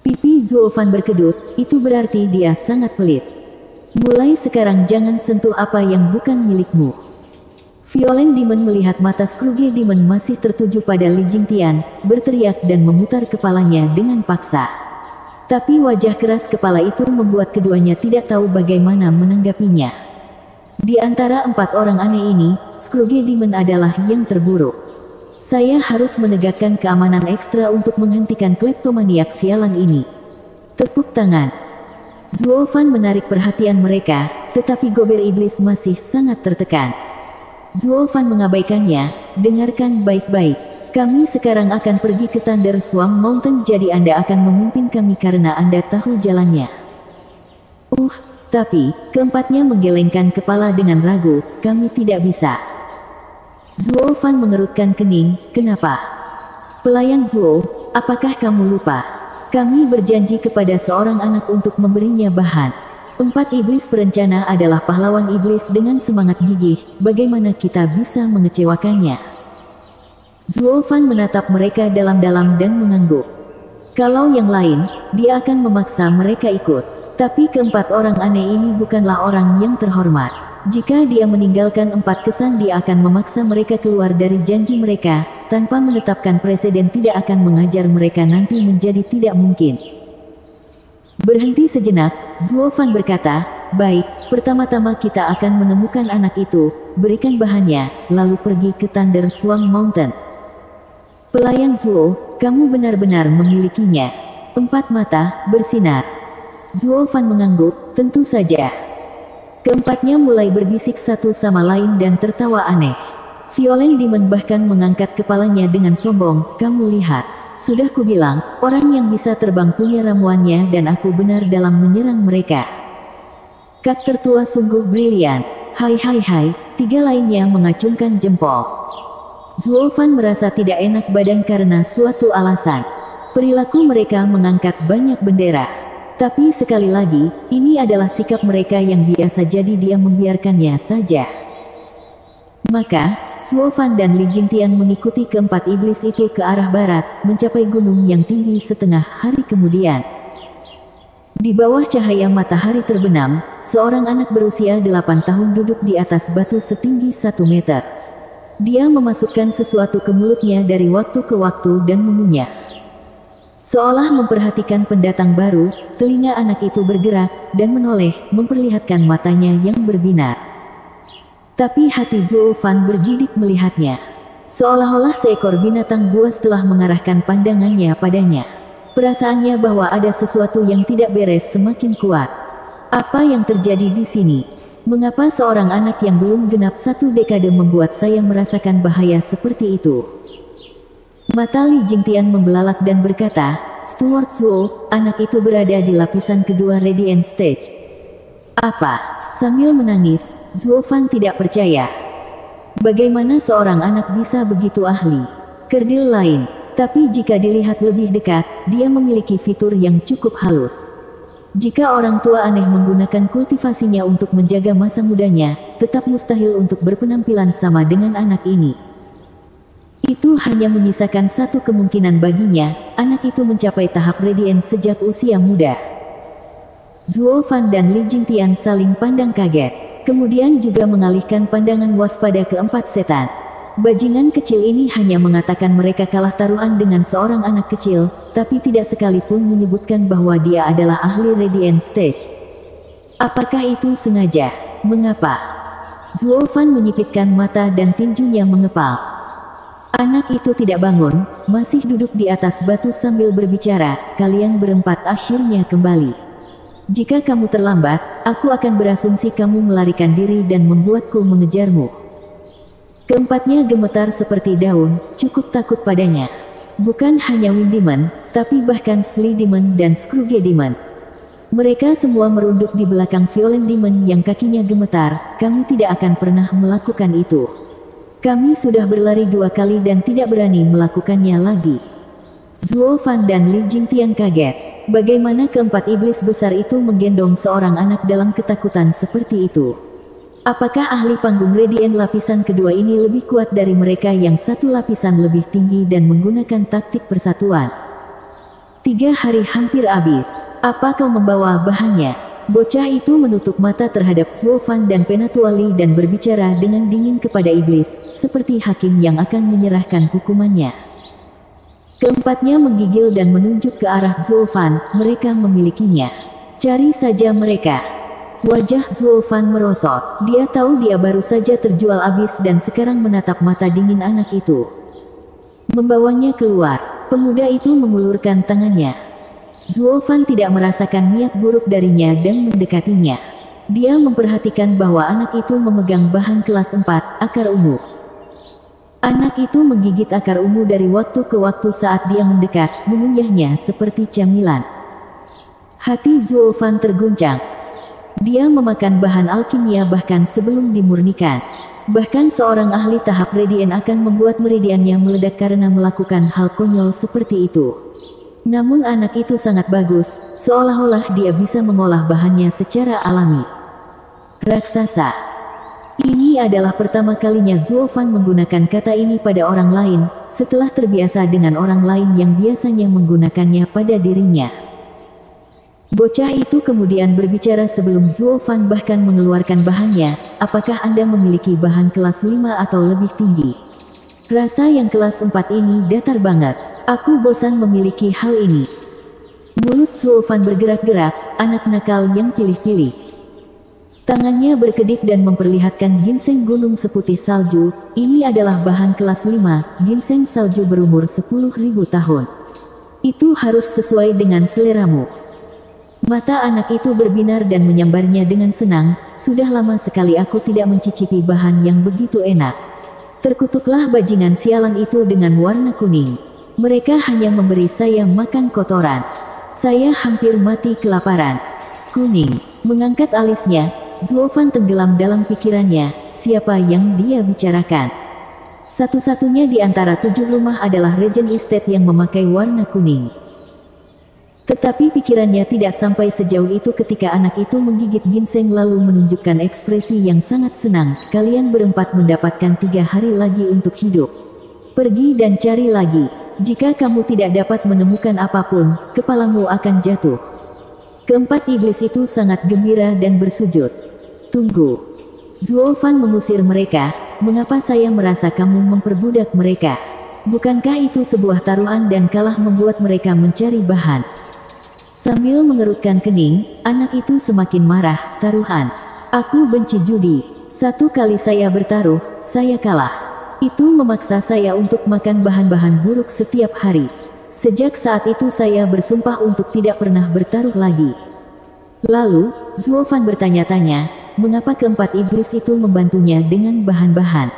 Pipi Zuo Fan berkedut, itu berarti dia sangat pelit. Mulai sekarang jangan sentuh apa yang bukan milikmu. Violent Demon melihat mata Scrooge Demon masih tertuju pada Li Jingtian, berteriak dan memutar kepalanya dengan paksa. Tapi wajah keras kepala itu membuat keduanya tidak tahu bagaimana menanggapinya. Di antara 4 orang aneh ini, Scrooge Demon adalah yang terburuk. Saya harus menegakkan keamanan ekstra untuk menghentikan kleptomaniak sialan ini. Tepuk tangan. Zuo Fan menarik perhatian mereka, tetapi gober iblis masih sangat tertekan. Zuo Fan mengabaikannya, dengarkan baik-baik. Kami sekarang akan pergi ke Thunder Swan Mountain jadi Anda akan memimpin kami karena Anda tahu jalannya. Tapi, keempatnya menggelengkan kepala dengan ragu, kami tidak bisa. Zuo Fan mengerutkan kening, kenapa? Pelayan Zuo, apakah kamu lupa? Kami berjanji kepada seorang anak untuk memberinya bahan. 4 iblis perencana adalah pahlawan iblis dengan semangat gigih, bagaimana kita bisa mengecewakannya? Zuo Fan menatap mereka dalam-dalam dan mengangguk. Kalau yang lain, dia akan memaksa mereka ikut. Tapi keempat orang aneh ini bukanlah orang yang terhormat. Jika dia meninggalkan 4 kesan dia akan memaksa mereka keluar dari janji mereka, tanpa menetapkan presiden tidak akan mengajar mereka nanti menjadi tidak mungkin. Berhenti sejenak, Zuo Fan berkata, baik, pertama-tama kita akan menemukan anak itu, berikan bahannya, lalu pergi ke Thunder Swan Mountain. Pelayan Zuo, kamu benar-benar memilikinya. 4 mata, bersinar. Zuo Fan mengangguk, tentu saja. Keempatnya mulai berbisik satu sama lain dan tertawa aneh. Violent Demon bahkan mengangkat kepalanya dengan sombong, kamu lihat. Sudah kubilang, orang yang bisa terbang punya ramuannya dan aku benar dalam menyerang mereka. Kak tertua sungguh brilian. Hai, 3 lainnya mengacungkan jempol. Zuo Fan merasa tidak enak badan karena suatu alasan. Perilaku mereka mengangkat banyak bendera. Tapi sekali lagi, ini adalah sikap mereka yang biasa jadi dia membiarkannya saja. Maka, Zuo Fan dan Li Jingtian mengikuti keempat iblis itu ke arah barat, mencapai gunung yang tinggi setengah hari kemudian. Di bawah cahaya matahari terbenam, seorang anak berusia 8 tahun duduk di atas batu setinggi 1 meter. Dia memasukkan sesuatu ke mulutnya dari waktu ke waktu dan mengunyah. Seolah memperhatikan pendatang baru, telinga anak itu bergerak, dan menoleh, memperlihatkan matanya yang berbinar. Tapi hati Zuo Fan bergidik melihatnya. Seolah-olah seekor binatang buas telah mengarahkan pandangannya padanya. Perasaannya bahwa ada sesuatu yang tidak beres semakin kuat. Apa yang terjadi di sini? Mengapa seorang anak yang belum genap 1 dekade membuat saya merasakan bahaya seperti itu? Mata Li Jingtian membelalak dan berkata, Stuart Zuo, anak itu berada di lapisan kedua Radiant Stage. Apa? Sambil menangis, Zuo Fan tidak percaya. Bagaimana seorang anak bisa begitu ahli? Kerdil lain, tapi jika dilihat lebih dekat, dia memiliki fitur yang cukup halus. Jika orang tua aneh menggunakan kultivasinya untuk menjaga masa mudanya, tetap mustahil untuk berpenampilan sama dengan anak ini. Itu hanya menyisakan satu kemungkinan baginya, anak itu mencapai tahap Radiant sejak usia muda. Zuo Fan dan Li Jingtian saling pandang kaget. Kemudian juga mengalihkan pandangan waspada ke 4 setan. Bajingan kecil ini hanya mengatakan mereka kalah taruhan dengan seorang anak kecil, tapi tidak sekalipun menyebutkan bahwa dia adalah ahli Radiant Stage. Apakah itu sengaja? Mengapa? Zuo Fan menyipitkan mata dan tinjunya mengepal. Anak itu tidak bangun, masih duduk di atas batu sambil berbicara, kalian berempat akhirnya kembali. Jika kamu terlambat, aku akan berasumsi kamu melarikan diri dan membuatku mengejarmu. Keempatnya gemetar seperti daun, cukup takut padanya. Bukan hanya Wind Demon, tapi bahkan Sly Demon dan Scrooge Demon. Mereka semua merunduk di belakang Violent Demon yang kakinya gemetar. Kami tidak akan pernah melakukan itu. Kami sudah berlari 2 kali dan tidak berani melakukannya lagi. Zuo Fan dan Li Jingtian kaget. Bagaimana keempat iblis besar itu menggendong seorang anak dalam ketakutan seperti itu? Apakah ahli panggung Radiant lapisan kedua ini lebih kuat dari mereka yang 1 lapisan lebih tinggi dan menggunakan taktik persatuan? 3 hari hampir habis. Apa kau membawa bahannya? Bocah itu menutup mata terhadap Zuo Fan dan Penatua Li dan berbicara dengan dingin kepada iblis, seperti hakim yang akan menyerahkan hukumannya. Keempatnya menggigil dan menunjuk ke arah Zuo Fan, mereka memilikinya. Cari saja mereka. Wajah Zuo Fan merosot, dia tahu dia baru saja terjual habis dan sekarang menatap mata dingin anak itu. Membawanya keluar, pemuda itu mengulurkan tangannya. Zuo Fan tidak merasakan niat buruk darinya dan mendekatinya. Dia memperhatikan bahwa anak itu memegang bahan kelas 4, akar ungu. Anak itu menggigit akar ungu dari waktu ke waktu saat dia mendekat, mengunyahnya seperti camilan. Hati Zuo Fan terguncang. Dia memakan bahan alkimia bahkan sebelum dimurnikan. Bahkan seorang ahli tahap Radiant akan membuat meridiannya meledak karena melakukan hal konyol seperti itu. Namun anak itu sangat bagus, seolah-olah dia bisa mengolah bahannya secara alami. Raksasa. Ini adalah pertama kalinya Zuo Fan menggunakan kata ini pada orang lain, setelah terbiasa dengan orang lain yang biasanya menggunakannya pada dirinya. Bocah itu kemudian berbicara sebelum Zuo Fan bahkan mengeluarkan bahannya, apakah Anda memiliki bahan kelas 5 atau lebih tinggi? Rasa yang kelas 4 ini datar banget, aku bosan memiliki hal ini. Mulut Zuo Fan bergerak-gerak, anak nakal yang pilih-pilih. Tangannya berkedip dan memperlihatkan ginseng gunung seputih salju. Ini adalah bahan kelas 5, ginseng salju berumur 10.000 tahun. Itu harus sesuai dengan seleramu. Mata anak itu berbinar dan menyambarnya dengan senang. Sudah lama sekali aku tidak mencicipi bahan yang begitu enak. Terkutuklah bajingan sialan itu dengan warna kuning. Mereka hanya memberi saya makan kotoran. Saya hampir mati kelaparan. Kuning. Mengangkat alisnya, Zuo Fan tenggelam dalam pikirannya, siapa yang dia bicarakan. Satu-satunya di antara 7 rumah adalah Regent Estate yang memakai warna kuning. Tetapi pikirannya tidak sampai sejauh itu ketika anak itu menggigit ginseng lalu menunjukkan ekspresi yang sangat senang. Kalian berempat mendapatkan 3 hari lagi untuk hidup. Pergi dan cari lagi. Jika kamu tidak dapat menemukan apapun, kepalamu akan jatuh. Keempat iblis itu sangat gembira dan bersujud. Tunggu. Zuo Fan mengusir mereka. Mengapa saya merasa kamu memperbudak mereka? Bukankah itu sebuah taruhan dan kalah membuat mereka mencari bahan? Sambil mengerutkan kening, anak itu semakin marah. Taruhan. Aku benci judi. 1 kali saya bertaruh, saya kalah. Itu memaksa saya untuk makan bahan-bahan buruk setiap hari. Sejak saat itu saya bersumpah untuk tidak pernah bertaruh lagi. Lalu, Zuo Fan bertanya-tanya, mengapa keempat iblis itu membantunya dengan bahan-bahan.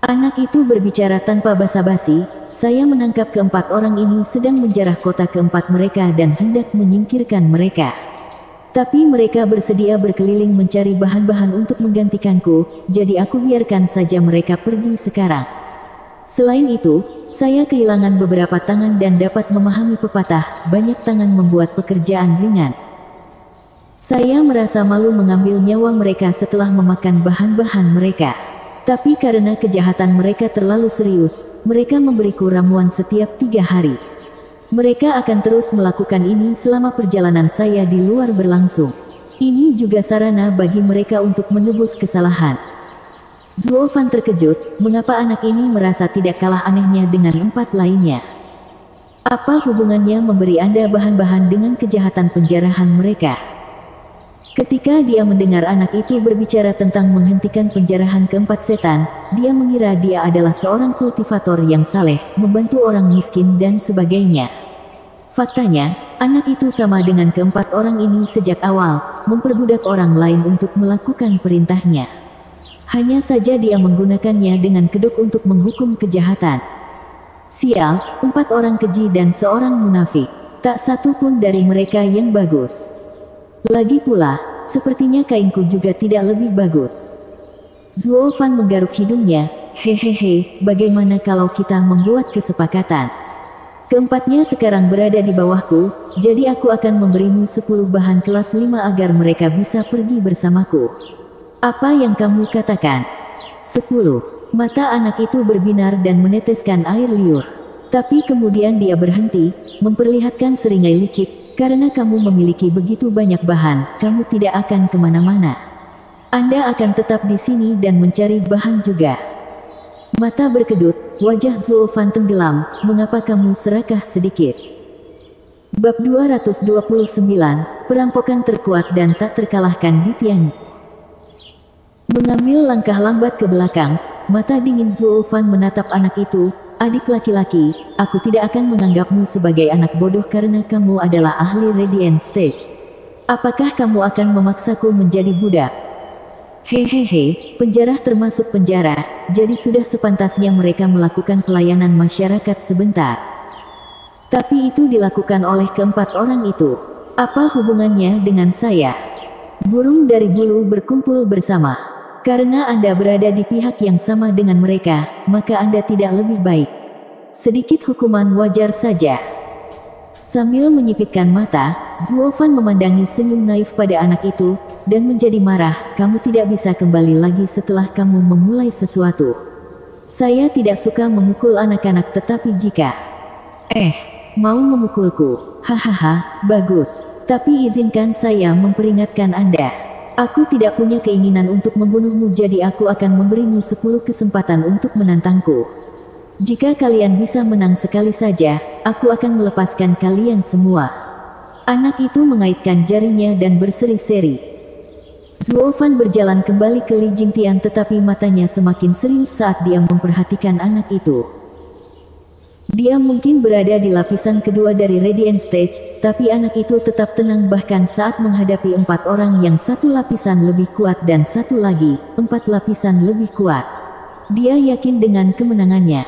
Anak itu berbicara tanpa basa-basi, saya menangkap keempat orang ini sedang menjarah kota keempat mereka dan hendak menyingkirkan mereka. Tapi mereka bersedia berkeliling mencari bahan-bahan untuk menggantikanku, jadi aku biarkan saja mereka pergi sekarang. Selain itu, saya kehilangan beberapa tangan dan dapat memahami pepatah, banyak tangan membuat pekerjaan ringan. Saya merasa malu mengambil nyawa mereka setelah memakan bahan-bahan mereka. Tapi karena kejahatan mereka terlalu serius, mereka memberiku ramuan setiap 3 hari. Mereka akan terus melakukan ini selama perjalanan saya di luar berlangsung. Ini juga sarana bagi mereka untuk menebus kesalahan. Zuo Fan terkejut, mengapa anak ini merasa tidak kalah anehnya dengan 4 lainnya. Apa hubungannya memberi Anda bahan-bahan dengan kejahatan penjarahan mereka? Ketika dia mendengar anak itu berbicara tentang menghentikan penjarahan keempat setan, dia mengira dia adalah seorang kultivator yang saleh, membantu orang miskin dan sebagainya. Faktanya, anak itu sama dengan keempat orang ini sejak awal, memperbudak orang lain untuk melakukan perintahnya. Hanya saja dia menggunakannya dengan kedok untuk menghukum kejahatan. Sial, 4 orang keji dan seorang munafik. Tak satu pun dari mereka yang bagus. Lagi pula, sepertinya kainku juga tidak lebih bagus. Zuo Fan menggaruk hidungnya, hehehe, bagaimana kalau kita membuat kesepakatan? Keempatnya sekarang berada di bawahku, jadi aku akan memberimu 10 bahan kelas 5 agar mereka bisa pergi bersamaku. Apa yang kamu katakan? 10. Mata anak itu berbinar dan meneteskan air liur. Tapi kemudian dia berhenti, memperlihatkan seringai licik, karena kamu memiliki begitu banyak bahan, kamu tidak akan kemana-mana. Anda akan tetap di sini dan mencari bahan juga. Mata berkedut, wajah Zuo Fan tenggelam, mengapa kamu serakah sedikit? Bab 229, perampokan terkuat dan tak terkalahkan di Tianyu. Mengambil langkah lambat ke belakang, mata dingin Zuo Fan menatap anak itu, adik laki-laki, aku tidak akan menganggapmu sebagai anak bodoh karena kamu adalah ahli Radiant Stage. Apakah kamu akan memaksaku menjadi budak? Hehehe, penjara termasuk penjara, jadi sudah sepantasnya mereka melakukan pelayanan masyarakat sebentar. Tapi itu dilakukan oleh keempat orang itu. Apa hubungannya dengan saya? Burung dari bulu berkumpul bersama. Karena Anda berada di pihak yang sama dengan mereka, maka Anda tidak lebih baik. Sedikit hukuman wajar saja. Sambil menyipitkan mata, Zuo Fan memandangi senyum naif pada anak itu, dan menjadi marah, kamu tidak bisa kembali lagi setelah kamu memulai sesuatu. Saya tidak suka memukul anak-anak tetapi jika... mau memukulku, hahaha, bagus, tapi izinkan saya memperingatkan Anda. Aku tidak punya keinginan untuk membunuhmu jadi aku akan memberimu 10 kesempatan untuk menantangku. Jika kalian bisa menang sekali saja, aku akan melepaskan kalian semua. Anak itu mengaitkan jarinya dan berseri-seri. Zuo Fan berjalan kembali ke Li Jingtian tetapi matanya semakin serius saat dia memperhatikan anak itu. Dia mungkin berada di lapisan kedua dari Radiant Stage, tapi anak itu tetap tenang bahkan saat menghadapi 4 orang yang satu lapisan lebih kuat dan satu lagi, 4 lapisan lebih kuat. Dia yakin dengan kemenangannya.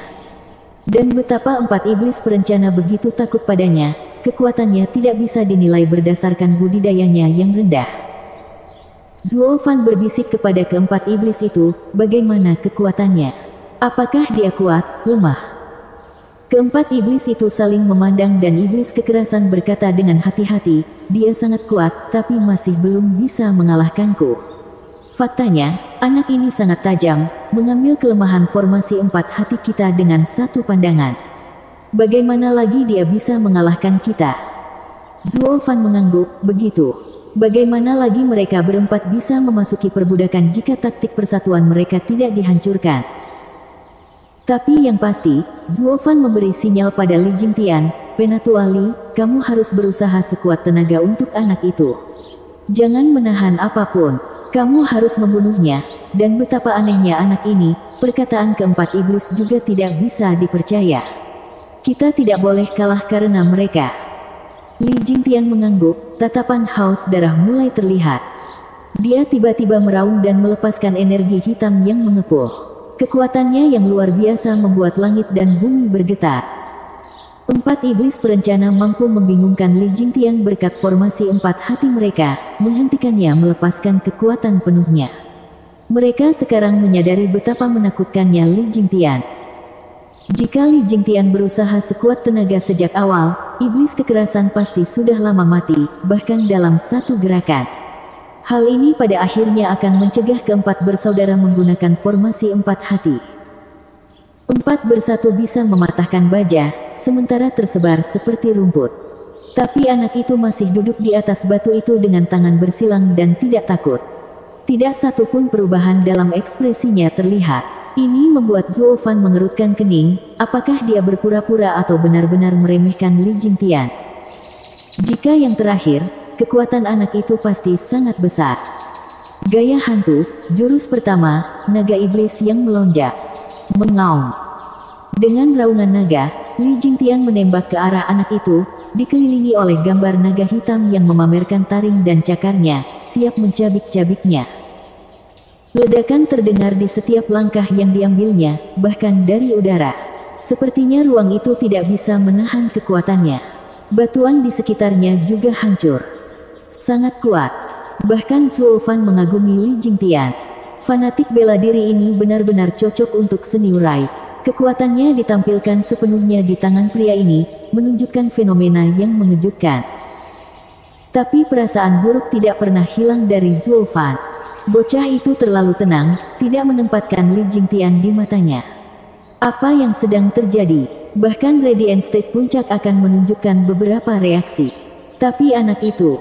Dan betapa 4 iblis perencana begitu takut padanya, kekuatannya tidak bisa dinilai berdasarkan budidayanya yang rendah. Zuo Fan berbisik kepada keempat iblis itu, bagaimana kekuatannya? Apakah dia kuat, lemah? Keempat iblis itu saling memandang dan iblis kekerasan berkata dengan hati-hati, dia sangat kuat, tapi masih belum bisa mengalahkanku. Faktanya, anak ini sangat tajam, mengambil kelemahan formasi 4 hati kita dengan satu pandangan. Bagaimana lagi dia bisa mengalahkan kita? Zuo Fan mengangguk, begitu. Bagaimana lagi mereka berempat bisa memasuki perbudakan jika taktik persatuan mereka tidak dihancurkan? Tapi yang pasti, Zuo Fan memberi sinyal pada Li Jingtian, Penatua Li, kamu harus berusaha sekuat tenaga untuk anak itu. Jangan menahan apapun. Kamu harus membunuhnya, dan betapa anehnya anak ini, perkataan keempat iblis juga tidak bisa dipercaya. Kita tidak boleh kalah karena mereka. Li Jingtian mengangguk, tatapan haus darah mulai terlihat. Dia tiba-tiba meraung dan melepaskan energi hitam yang mengepul. Kekuatannya yang luar biasa membuat langit dan bumi bergetar. Empat iblis perencana mampu membingungkan Li Jingtian berkat formasi empat hati mereka, menghentikannya melepaskan kekuatan penuhnya. Mereka sekarang menyadari betapa menakutkannya Li Jingtian. Jika Li Jingtian berusaha sekuat tenaga sejak awal, iblis kekerasan pasti sudah lama mati, bahkan dalam satu gerakan. Hal ini pada akhirnya akan mencegah keempat bersaudara menggunakan formasi empat hati. Empat bersatu bisa mematahkan baja, sementara tersebar seperti rumput. Tapi anak itu masih duduk di atas batu itu dengan tangan bersilang dan tidak takut. Tidak satu pun perubahan dalam ekspresinya terlihat. Ini membuat Zuo Fan mengerutkan kening, apakah dia berpura-pura atau benar-benar meremehkan Li Jingtian? Jika yang terakhir, kekuatan anak itu pasti sangat besar. Gaya hantu, jurus pertama, naga iblis yang melonjak. Mengaum. Dengan raungan naga, Li Jingtian menembak ke arah anak itu, dikelilingi oleh gambar naga hitam yang memamerkan taring dan cakarnya, siap mencabik-cabiknya. Ledakan terdengar di setiap langkah yang diambilnya, bahkan dari udara. Sepertinya ruang itu tidak bisa menahan kekuatannya. Batuan di sekitarnya juga hancur. Sangat kuat. Bahkan Zuo Fan mengagumi Li Jingtian. Fanatik bela diri ini benar-benar cocok untuk seni urai. Kekuatannya ditampilkan sepenuhnya di tangan pria ini, menunjukkan fenomena yang mengejutkan. Tapi perasaan buruk tidak pernah hilang dari Zuo Fan. Bocah itu terlalu tenang, tidak menempatkan Li Jingtian di matanya. Apa yang sedang terjadi? Bahkan Radiant State Puncak akan menunjukkan beberapa reaksi. Tapi anak itu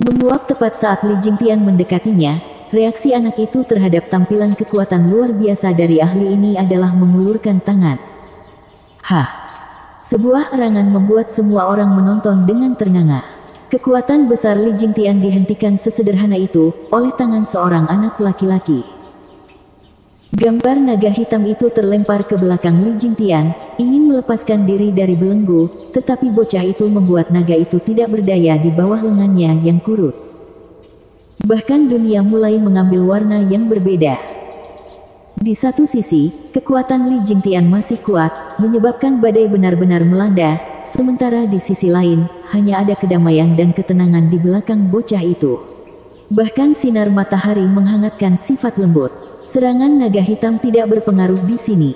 menguap tepat saat Li Jingtian mendekatinya. Reaksi anak itu terhadap tampilan kekuatan luar biasa dari ahli ini adalah mengulurkan tangan. Hah! Sebuah erangan membuat semua orang menonton dengan ternganga. Kekuatan besar Li Jingtian dihentikan sesederhana itu, oleh tangan seorang anak laki-laki. Gambar naga hitam itu terlempar ke belakang Li Jingtian, ingin melepaskan diri dari belenggu, tetapi bocah itu membuat naga itu tidak berdaya di bawah lengannya yang kurus. Bahkan dunia mulai mengambil warna yang berbeda. Di satu sisi, kekuatan Li Jingtian masih kuat, menyebabkan badai benar-benar melanda. Sementara di sisi lain, hanya ada kedamaian dan ketenangan di belakang bocah itu. Bahkan sinar matahari menghangatkan sifat lembut. Serangan naga hitam tidak berpengaruh di sini.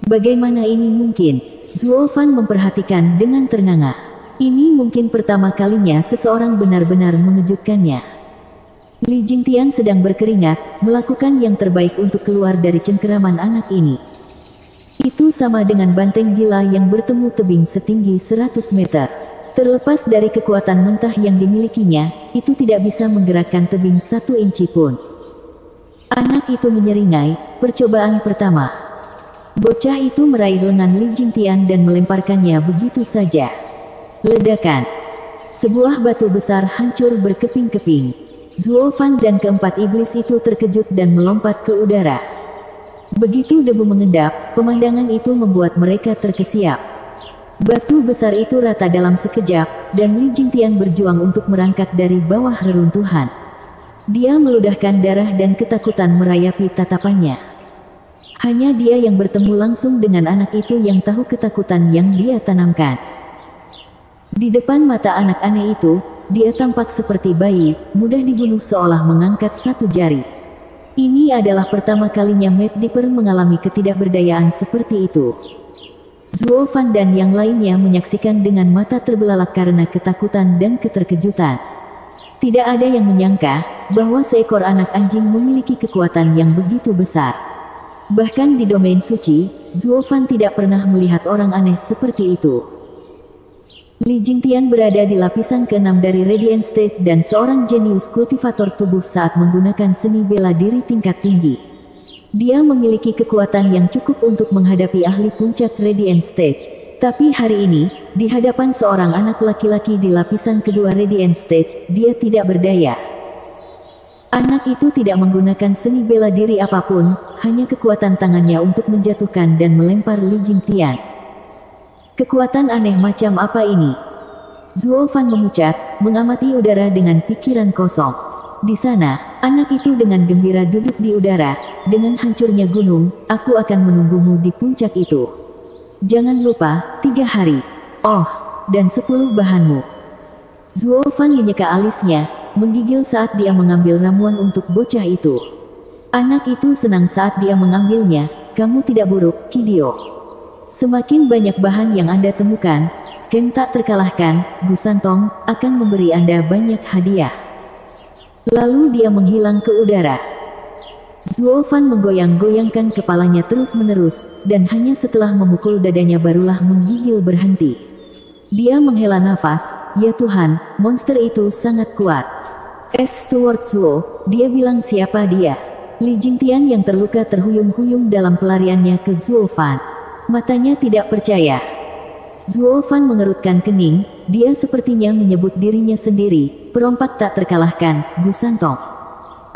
Bagaimana ini mungkin? Zuo Fan memperhatikan dengan ternganga. Ini mungkin pertama kalinya seseorang benar-benar mengejutkannya. Li Jingtian sedang berkeringat, melakukan yang terbaik untuk keluar dari cengkeraman anak ini. Itu sama dengan banteng gila yang bertemu tebing setinggi 100 meter. Terlepas dari kekuatan mentah yang dimilikinya, itu tidak bisa menggerakkan tebing 1 inci pun. Anak itu menyeringai, percobaan pertama. Bocah itu meraih lengan Li Jingtian dan melemparkannya begitu saja. Ledakan. Sebuah batu besar hancur berkeping-keping. Zuo Fan dan keempat iblis itu terkejut dan melompat ke udara. Begitu debu mengendap, pemandangan itu membuat mereka terkesiap. Batu besar itu rata dalam sekejap, dan Li Jingtian berjuang untuk merangkak dari bawah reruntuhan. Dia meludahkan darah dan ketakutan merayapi tatapannya. Hanya dia yang bertemu langsung dengan anak itu yang tahu ketakutan yang dia tanamkan. Di depan mata anak aneh itu, dia tampak seperti bayi, mudah dibunuh seolah mengangkat satu jari. Ini adalah pertama kalinya Matt Dipper mengalami ketidakberdayaan seperti itu. Zuo Fan dan yang lainnya menyaksikan dengan mata terbelalak karena ketakutan dan keterkejutan. Tidak ada yang menyangka bahwa seekor anak anjing memiliki kekuatan yang begitu besar. Bahkan di domain suci, Zuo Fan tidak pernah melihat orang aneh seperti itu. Li Jingtian berada di lapisan ke-6 dari Radiant State dan seorang jenius kultivator tubuh saat menggunakan seni bela diri tingkat tinggi. Dia memiliki kekuatan yang cukup untuk menghadapi ahli puncak Radiant Stage. Tapi hari ini, di hadapan seorang anak laki-laki di lapisan kedua Radiant Stage, dia tidak berdaya. Anak itu tidak menggunakan seni bela diri apapun, hanya kekuatan tangannya untuk menjatuhkan dan melempar Li Jingtian. Kekuatan aneh macam apa ini? Zuo Fan memucat, mengamati udara dengan pikiran kosong. Di sana, anak itu dengan gembira duduk di udara. Dengan hancurnya gunung, aku akan menunggumu di puncak itu. Jangan lupa, 3 hari. Oh, dan 10 bahanmu. Zuo Fan menyeka alisnya, menggigil saat dia mengambil ramuan untuk bocah itu. Anak itu senang saat dia mengambilnya. Kamu tidak buruk, Kidio. Semakin banyak bahan yang Anda temukan, Skeng tak terkalahkan, Gu Santong akan memberi Anda banyak hadiah. Lalu dia menghilang ke udara. Zuo Fan menggoyang-goyangkan kepalanya terus-menerus, dan hanya setelah memukul dadanya barulah menggigil berhenti. Dia menghela nafas, ya Tuhan, monster itu sangat kuat. Steward Zuo, dia bilang siapa dia? Li Jingtian yang terluka terhuyung-huyung dalam pelariannya ke Zuo Fan. Matanya tidak percaya. Zuo Fan mengerutkan kening, dia sepertinya menyebut dirinya sendiri, perompak tak terkalahkan, Gu Santong.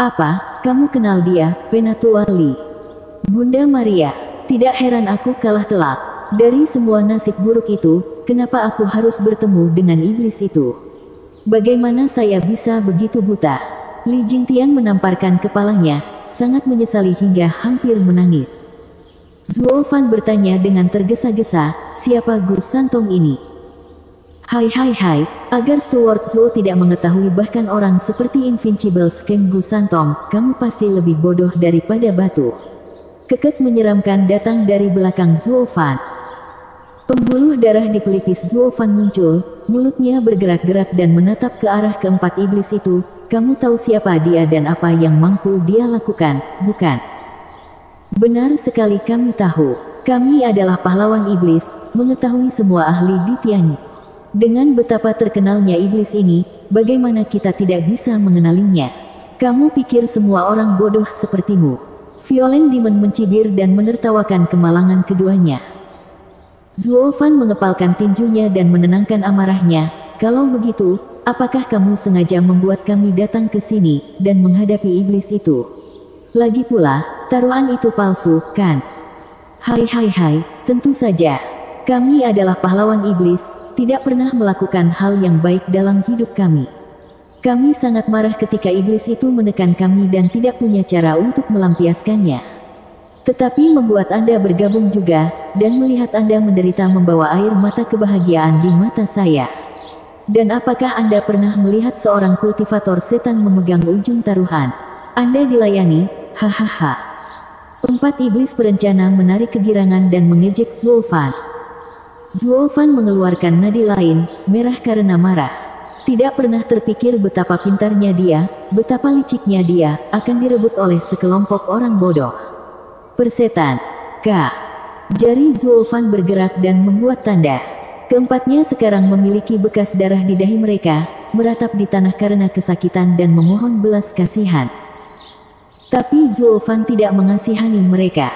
Apa, kamu kenal dia, Penatua Li? Bunda Maria, tidak heran aku kalah telak. Dari semua nasib buruk itu, kenapa aku harus bertemu dengan iblis itu? Bagaimana saya bisa begitu buta? Li Jingtian menamparkan kepalanya, sangat menyesali hingga hampir menangis. Zuo Fan bertanya dengan tergesa-gesa, siapa Gu Santong ini? Hai, agar Steward Zuo tidak mengetahui bahkan orang seperti Invincible Skeng Gu Santong, kamu pasti lebih bodoh daripada batu. Kekek menyeramkan datang dari belakang Zuo Fan. Pembuluh darah di pelipis Zuo Fan muncul, mulutnya bergerak-gerak dan menatap ke arah keempat iblis itu. Kamu tahu siapa dia dan apa yang mampu dia lakukan, bukan? Benar sekali kami tahu. Kami adalah pahlawan iblis, mengetahui semua ahli di Tianyi. Dengan betapa terkenalnya iblis ini, bagaimana kita tidak bisa mengenalinya? Kamu pikir semua orang bodoh sepertimu? Violent Demon mencibir dan menertawakan kemalangan keduanya. Zuo Fan mengepalkan tinjunya dan menenangkan amarahnya. Kalau begitu, apakah kamu sengaja membuat kami datang ke sini dan menghadapi iblis itu? Lagi pula, taruhan itu palsu, kan? Hai, tentu saja. Kami adalah pahlawan iblis, tidak pernah melakukan hal yang baik dalam hidup kami. Kami sangat marah ketika iblis itu menekan kami dan tidak punya cara untuk melampiaskannya. Tetapi membuat Anda bergabung juga, dan melihat Anda menderita membawa air mata kebahagiaan di mata saya. Dan apakah Anda pernah melihat seorang kultivator setan memegang ujung taruhan? Anda dilayani, hahaha. 4 iblis berencana menarik kegirangan dan mengejek Zuo Fan. Zuo Fan mengeluarkan nadi lain, merah karena marah. Tidak pernah terpikir betapa pintarnya dia, betapa liciknya dia, akan direbut oleh sekelompok orang bodoh. Persetan. Jari Zuo Fan bergerak dan membuat tanda. Keempatnya sekarang memiliki bekas darah di dahi mereka, meratap di tanah karena kesakitan dan memohon belas kasihan. Tapi Zuo Fan tidak mengasihani mereka.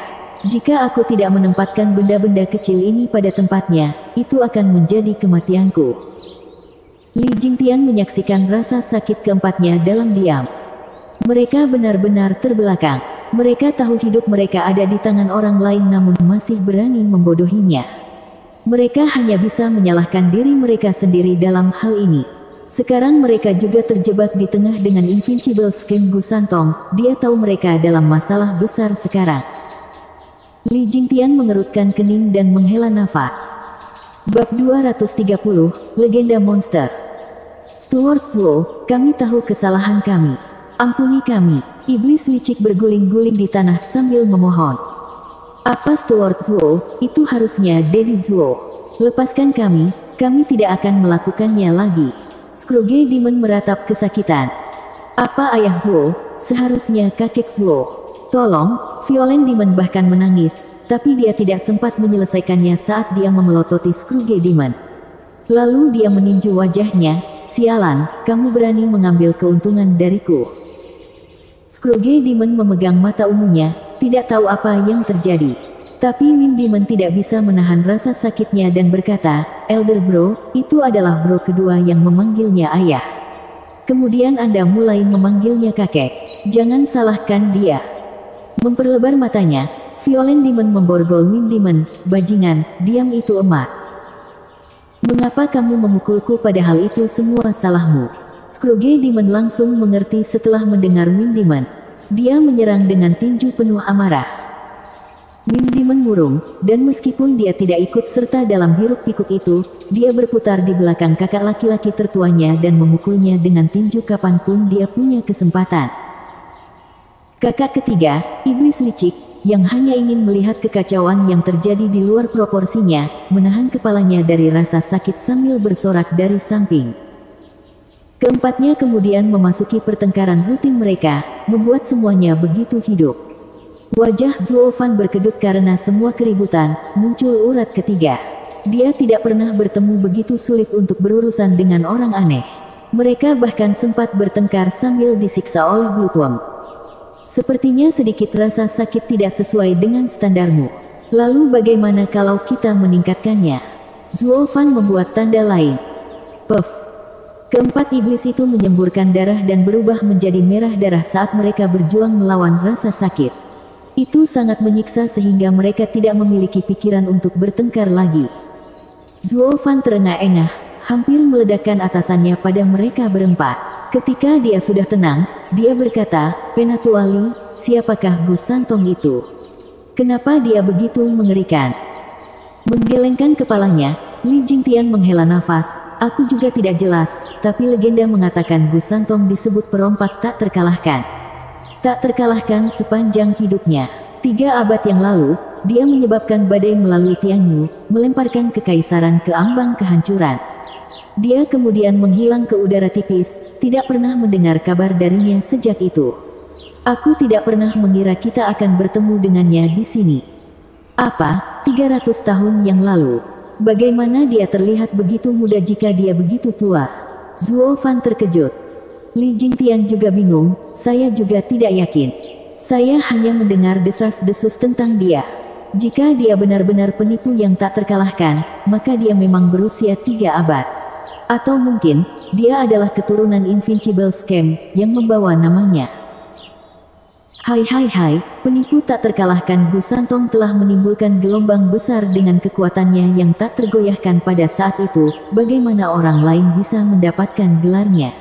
Jika aku tidak menempatkan benda-benda kecil ini pada tempatnya, itu akan menjadi kematianku. Li Jingtian menyaksikan rasa sakit keempatnya dalam diam. Mereka benar-benar terbelakang. Mereka tahu hidup mereka ada di tangan orang lain namun masih berani membodohinya. Mereka hanya bisa menyalahkan diri mereka sendiri dalam hal ini. Sekarang mereka juga terjebak di tengah dengan Invincible Skeng Gu Santong. Dia tahu mereka dalam masalah besar sekarang. Li Jingtian mengerutkan kening dan menghela nafas. Bab 230, Legenda Monster. Steward Zuo, kami tahu kesalahan kami. Ampuni kami. Iblis licik berguling-guling di tanah sambil memohon. Apa Steward Zuo, itu harusnya Daddy Zuo. Lepaskan kami tidak akan melakukannya lagi. Scrooge Demon meratap kesakitan. Apa ayah Zuo, seharusnya kakek Zuo. Tolong, Violent Demon bahkan menangis, tapi dia tidak sempat menyelesaikannya saat dia memelototi Scrooge Demon. Lalu dia meninju wajahnya, sialan, kamu berani mengambil keuntungan dariku. Scrooge Demon memegang mata ungunya, tidak tahu apa yang terjadi. Tapi Wind Demon tidak bisa menahan rasa sakitnya dan berkata, Elder Bro, itu adalah bro kedua yang memanggilnya ayah. Kemudian Anda mulai memanggilnya kakek. Jangan salahkan dia. Memperlebar matanya, Violent Demon memborgol Wing Demon. Bajingan, diam, itu emas. Mengapa kamu memukulku padahal itu semua salahmu? Scrooge Demon langsung mengerti setelah mendengar Wing Demon. Dia menyerang dengan tinju penuh amarah. Wing Demon murung, dan meskipun dia tidak ikut serta dalam hiruk-pikuk itu, dia berputar di belakang kakak laki-laki tertuanya dan memukulnya dengan tinju kapanpun dia punya kesempatan. Kakak ketiga, iblis licik, yang hanya ingin melihat kekacauan yang terjadi di luar proporsinya, menahan kepalanya dari rasa sakit sambil bersorak dari samping. Keempatnya kemudian memasuki pertengkaran rutin mereka, membuat semuanya begitu hidup. Wajah Zuo Fan berkedut karena semua keributan. Muncul urat ketiga. Dia tidak pernah bertemu begitu sulit untuk berurusan dengan orang aneh. Mereka bahkan sempat bertengkar sambil disiksa oleh Bloodworm. Sepertinya sedikit rasa sakit tidak sesuai dengan standarmu. Lalu bagaimana kalau kita meningkatkannya? Zuo Fan membuat tanda lain. Puff. Keempat iblis itu menyemburkan darah dan berubah menjadi merah darah saat mereka berjuang melawan rasa sakit. Itu sangat menyiksa sehingga mereka tidak memiliki pikiran untuk bertengkar lagi. Zuo Fan terengah-engah, hampir meledakkan atasannya pada mereka berempat. Ketika dia sudah tenang, dia berkata, "Penatuali, siapakah Gu Santong itu? Kenapa dia begitu mengerikan?" Menggelengkan kepalanya, Li Jingtian menghela nafas. "Aku juga tidak jelas, tapi legenda mengatakan Gu Santong disebut perompak tak terkalahkan. Tak terkalahkan sepanjang hidupnya. 3 abad yang lalu, dia menyebabkan badai melalui Tianyu, melemparkan kekaisaran ke ambang kehancuran. Dia kemudian menghilang ke udara tipis, tidak pernah mendengar kabar darinya sejak itu. Aku tidak pernah mengira kita akan bertemu dengannya di sini." "Apa, 300 tahun yang lalu? Bagaimana dia terlihat begitu muda jika dia begitu tua?" Zuo Fan terkejut. Li Jingtian juga bingung, "Saya juga tidak yakin. Saya hanya mendengar desas-desus tentang dia. Jika dia benar-benar penipu yang tak terkalahkan, maka dia memang berusia 3 abad. Atau mungkin, dia adalah keturunan Invincible Scam yang membawa namanya." Hai, penipu tak terkalahkan Gu Santong telah menimbulkan gelombang besar dengan kekuatannya yang tak tergoyahkan pada saat itu. Bagaimana orang lain bisa mendapatkan gelarnya?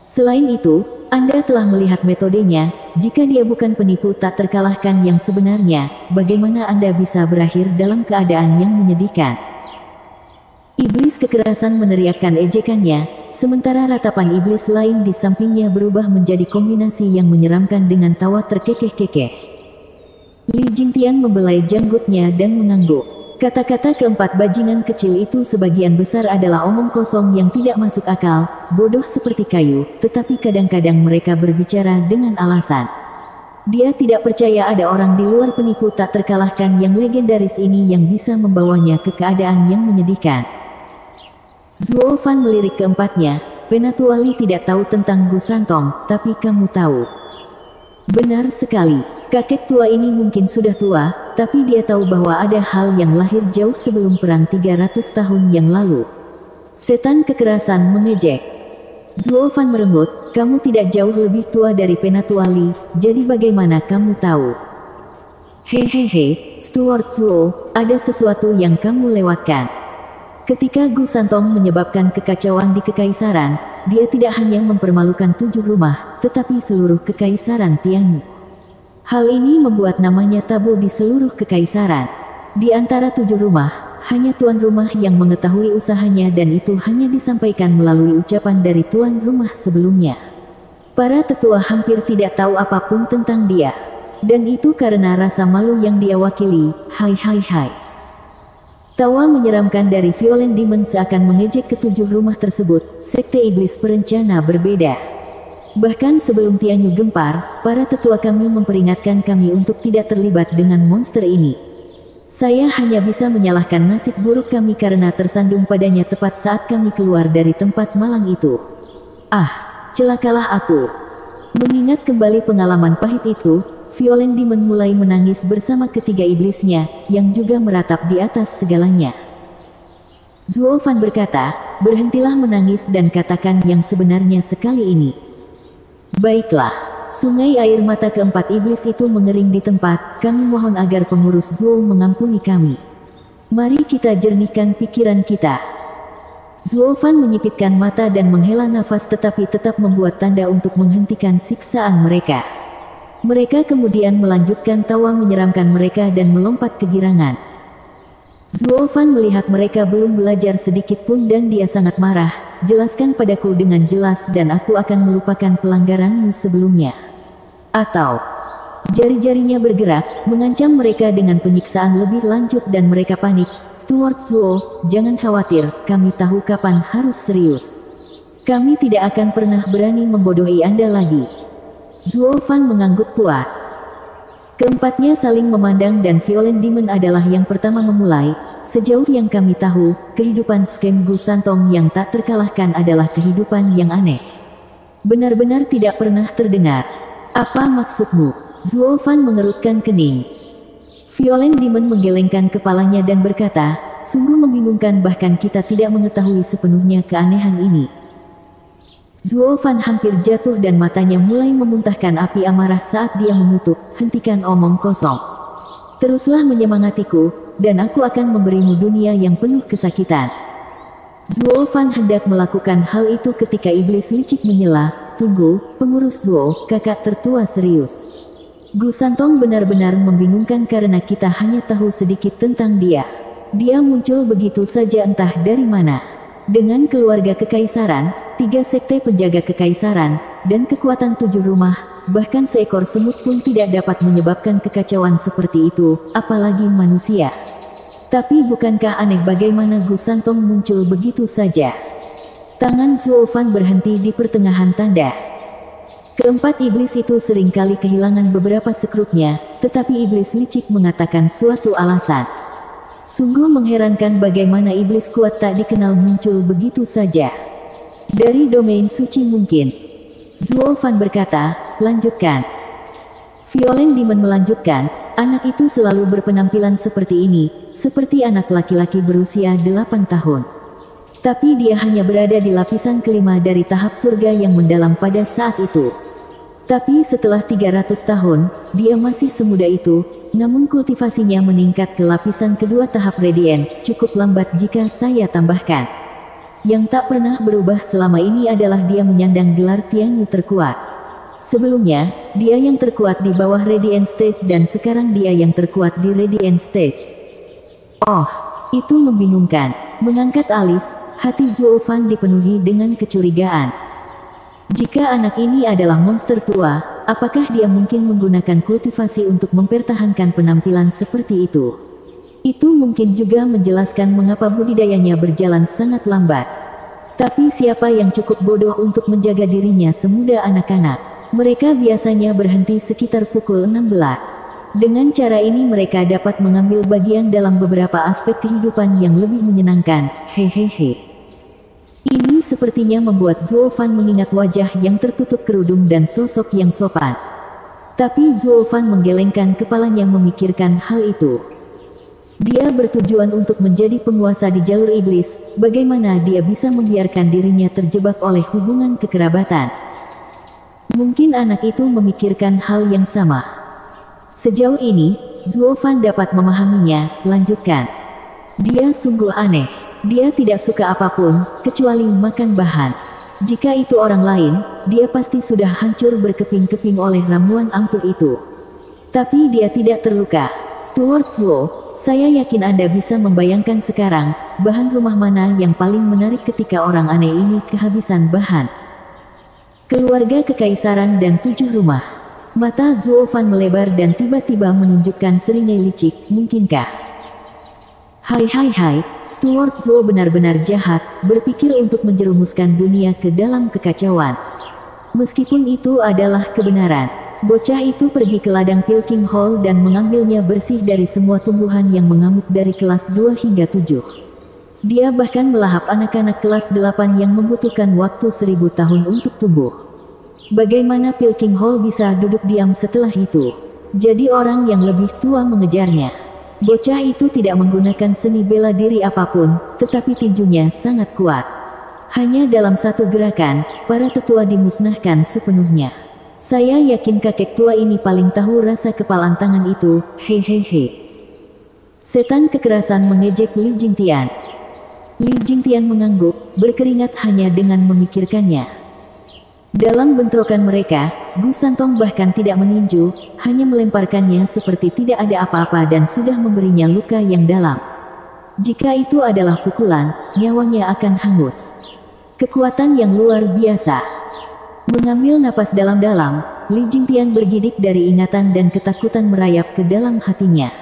Selain itu, Anda telah melihat metodenya. Jika dia bukan penipu tak terkalahkan yang sebenarnya, bagaimana Anda bisa berakhir dalam keadaan yang menyedihkan? Iblis kekerasan meneriakkan ejekannya, sementara ratapan iblis lain di sampingnya berubah menjadi kombinasi yang menyeramkan dengan tawa terkekeh-kekeh. Li Jingtian membelai janggutnya dan mengangguk. Kata-kata keempat bajingan kecil itu sebagian besar adalah omong kosong yang tidak masuk akal, bodoh seperti kayu, tetapi kadang-kadang mereka berbicara dengan alasan. Dia tidak percaya ada orang di luar penipu tak terkalahkan yang legendaris ini yang bisa membawanya ke keadaan yang menyedihkan. Zuo Fan melirik keempatnya, "Penatuali tidak tahu tentang Gu Santong, tapi kamu tahu." "Benar sekali, kakek tua ini mungkin sudah tua, tapi dia tahu bahwa ada hal yang lahir jauh sebelum perang 300 tahun yang lalu." Setan kekerasan mengejek. Zuo Fan merengut, "Kamu tidak jauh lebih tua dari Penatuali, jadi bagaimana kamu tahu?" "Hehehe, Steward Zuo, ada sesuatu yang kamu lewatkan. Ketika Gu Santong menyebabkan kekacauan di kekaisaran, dia tidak hanya mempermalukan 7 rumah, tetapi seluruh kekaisaran Tianyu. Hal ini membuat namanya tabu di seluruh kekaisaran. Di antara 7 rumah, hanya tuan rumah yang mengetahui usahanya dan itu hanya disampaikan melalui ucapan dari tuan rumah sebelumnya. Para tetua hampir tidak tahu apapun tentang dia. Dan itu karena rasa malu yang dia wakili. Hai. Tawa menyeramkan dari Violent Demon seakan mengejek ke-7 rumah tersebut. Sekte iblis perencana berbeda. Bahkan sebelum Tianyu gempar, para tetua kami memperingatkan kami untuk tidak terlibat dengan monster ini. Saya hanya bisa menyalahkan nasib buruk kami karena tersandung padanya tepat saat kami keluar dari tempat malang itu. Ah, celakalah aku. Mengingat kembali pengalaman pahit itu, Violent Demon mulai menangis bersama ketiga iblisnya, yang juga meratap di atas segalanya. Zuo Fan berkata, berhentilah menangis dan katakan yang sebenarnya sekali ini. Baiklah, sungai air mata keempat iblis itu mengering di tempat, kami mohon agar pengurus Zuo mengampuni kami. Mari kita jernihkan pikiran kita. Zuo Fan menyipitkan mata dan menghela nafas tetapi tetap membuat tanda untuk menghentikan siksaan mereka. Mereka kemudian melanjutkan tawa menyeramkan mereka dan melompat kegirangan. Zuo Fan melihat mereka belum belajar sedikit pun dan dia sangat marah. Jelaskan padaku dengan jelas dan aku akan melupakan pelanggaranmu sebelumnya. Atau, jari-jarinya bergerak, mengancam mereka dengan penyiksaan lebih lanjut dan mereka panik. Steward Zuo, jangan khawatir, kami tahu kapan harus serius. Kami tidak akan pernah berani membodohi Anda lagi. Zuo Fan mengangguk puas. Keempatnya saling memandang dan Violent Demon adalah yang pertama memulai. Sejauh yang kami tahu, kehidupan Scam Gu Santong yang tak terkalahkan adalah kehidupan yang aneh. Benar-benar tidak pernah terdengar. Apa maksudmu? Zuo Fan mengerutkan kening. Violent Demon menggelengkan kepalanya dan berkata, sungguh membingungkan bahkan kita tidak mengetahui sepenuhnya keanehan ini. Zuo Fan hampir jatuh dan matanya mulai memuntahkan api amarah saat dia mengutuk, hentikan omong kosong. Teruslah menyemangatiku, dan aku akan memberimu dunia yang penuh kesakitan. Zuo Fan hendak melakukan hal itu ketika iblis licik menyela, tunggu, pengurus Zuo, kakak tertua serius. Gu Santong benar-benar membingungkan karena kita hanya tahu sedikit tentang dia. Dia muncul begitu saja entah dari mana. Dengan keluarga kekaisaran, 3 sekte penjaga kekaisaran, dan kekuatan 7 rumah, bahkan seekor semut pun tidak dapat menyebabkan kekacauan seperti itu, apalagi manusia. Tapi bukankah aneh bagaimana Gu Santong muncul begitu saja? Tangan Zuo Fan berhenti di pertengahan tanda. Keempat iblis itu seringkali kehilangan beberapa sekrupnya, tetapi iblis licik mengatakan suatu alasan. Sungguh mengherankan bagaimana iblis kuat tak dikenal muncul begitu saja. Dari domain suci mungkin. Zuo Fan berkata, lanjutkan. Violent Demon melanjutkan, anak itu selalu berpenampilan seperti ini, seperti anak laki-laki berusia 8 tahun. Tapi dia hanya berada di lapisan kelima dari tahap surga yang mendalam pada saat itu. Tapi setelah 300 tahun, dia masih semuda itu, namun kultivasinya meningkat ke lapisan kedua tahap Radiant, cukup lambat jika saya tambahkan. Yang tak pernah berubah selama ini adalah dia menyandang gelar Tianyu terkuat. Sebelumnya, dia yang terkuat di bawah Radiant Stage dan sekarang dia yang terkuat di Radiant Stage. Oh, itu membingungkan. Mengangkat alis, hati Zuo Fan dipenuhi dengan kecurigaan. Jika anak ini adalah monster tua, apakah dia mungkin menggunakan kultivasi untuk mempertahankan penampilan seperti itu? Itu mungkin juga menjelaskan mengapa budidayanya berjalan sangat lambat. Tapi siapa yang cukup bodoh untuk menjaga dirinya semuda anak-anak? Mereka biasanya berhenti sekitar pukul 16. Dengan cara ini mereka dapat mengambil bagian dalam beberapa aspek kehidupan yang lebih menyenangkan. Hehehe. Ini sepertinya membuat Zuo Fan mengingat wajah yang tertutup kerudung dan sosok yang sopan. Tapi Zuo Fan menggelengkan kepalanya memikirkan hal itu. Dia bertujuan untuk menjadi penguasa di jalur iblis, bagaimana dia bisa membiarkan dirinya terjebak oleh hubungan kekerabatan. Mungkin anak itu memikirkan hal yang sama. Sejauh ini, Zuo Fan dapat memahaminya, lanjutkan. Dia sungguh aneh. Dia tidak suka apapun, kecuali makan bahan. Jika itu orang lain, dia pasti sudah hancur berkeping-keping oleh ramuan ampuh itu. Tapi dia tidak terluka. Steward Zuo, saya yakin Anda bisa membayangkan sekarang, bahan rumah mana yang paling menarik ketika orang aneh ini kehabisan bahan. Keluarga kekaisaran dan 7 rumah. Mata Zuo Fan melebar dan tiba-tiba menunjukkan seringai licik, mungkinkah? Hai, Steward Zuo benar-benar jahat, berpikir untuk menjerumuskan dunia ke dalam kekacauan. Meskipun itu adalah kebenaran, bocah itu pergi ke ladang Pilking Hall dan mengambilnya bersih dari semua tumbuhan yang mengamuk dari kelas 2 hingga 7. Dia bahkan melahap anak-anak kelas 8 yang membutuhkan waktu 1000 tahun untuk tumbuh. Bagaimana Pilking Hall bisa duduk diam setelah itu? Jadi orang yang lebih tua mengejarnya. Bocah itu tidak menggunakan seni bela diri apapun, tetapi tinjunya sangat kuat. Hanya dalam satu gerakan, para tetua dimusnahkan sepenuhnya. Saya yakin kakek tua ini paling tahu rasa kepalan tangan itu, hehehe. Setan kekerasan mengejek Li Jingtian. Li Jingtian mengangguk, berkeringat hanya dengan memikirkannya. Dalam bentrokan mereka, Gu Santong bahkan tidak meninju, hanya melemparkannya seperti tidak ada apa-apa dan sudah memberinya luka yang dalam. Jika itu adalah pukulan, nyawanya akan hangus. Kekuatan yang luar biasa. Mengambil napas dalam-dalam, Li Jingtian bergidik dari ingatan dan ketakutan merayap ke dalam hatinya.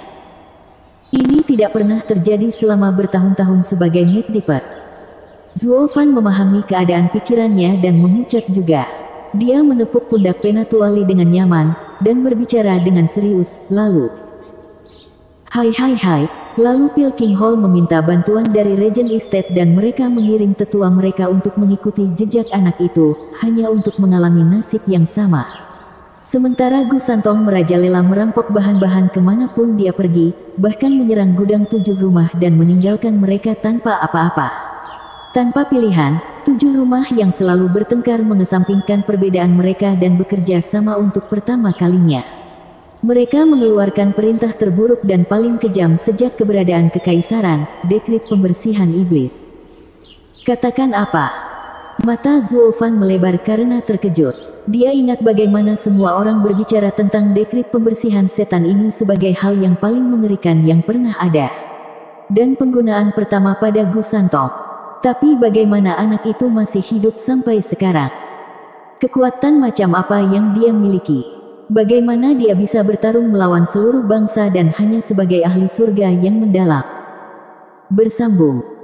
Ini tidak pernah terjadi selama bertahun-tahun sebagai Midniper. Zuo Fan memahami keadaan pikirannya dan memucat juga. Dia menepuk pundak Penatuali dengan nyaman, dan berbicara dengan serius, lalu. Hai. Lalu Pilking Hall meminta bantuan dari Regent Estate dan mereka mengirim tetua mereka untuk mengikuti jejak anak itu, hanya untuk mengalami nasib yang sama. Sementara Gu Santong merajalela merampok bahan-bahan kemanapun dia pergi, bahkan menyerang gudang 7 rumah dan meninggalkan mereka tanpa apa-apa. Tanpa pilihan, 7 rumah yang selalu bertengkar mengesampingkan perbedaan mereka dan bekerja sama untuk pertama kalinya. Mereka mengeluarkan perintah terburuk dan paling kejam sejak keberadaan kekaisaran, dekrit pembersihan iblis. Katakan apa? Mata Zuo Fan melebar karena terkejut. Dia ingat bagaimana semua orang berbicara tentang dekrit pembersihan setan ini sebagai hal yang paling mengerikan yang pernah ada. Dan penggunaan pertama pada Gu Santong. Tapi bagaimana anak itu masih hidup sampai sekarang? Kekuatan macam apa yang dia miliki? Bagaimana dia bisa bertarung melawan seluruh bangsa dan hanya sebagai ahli surga yang mendalam? Bersambung.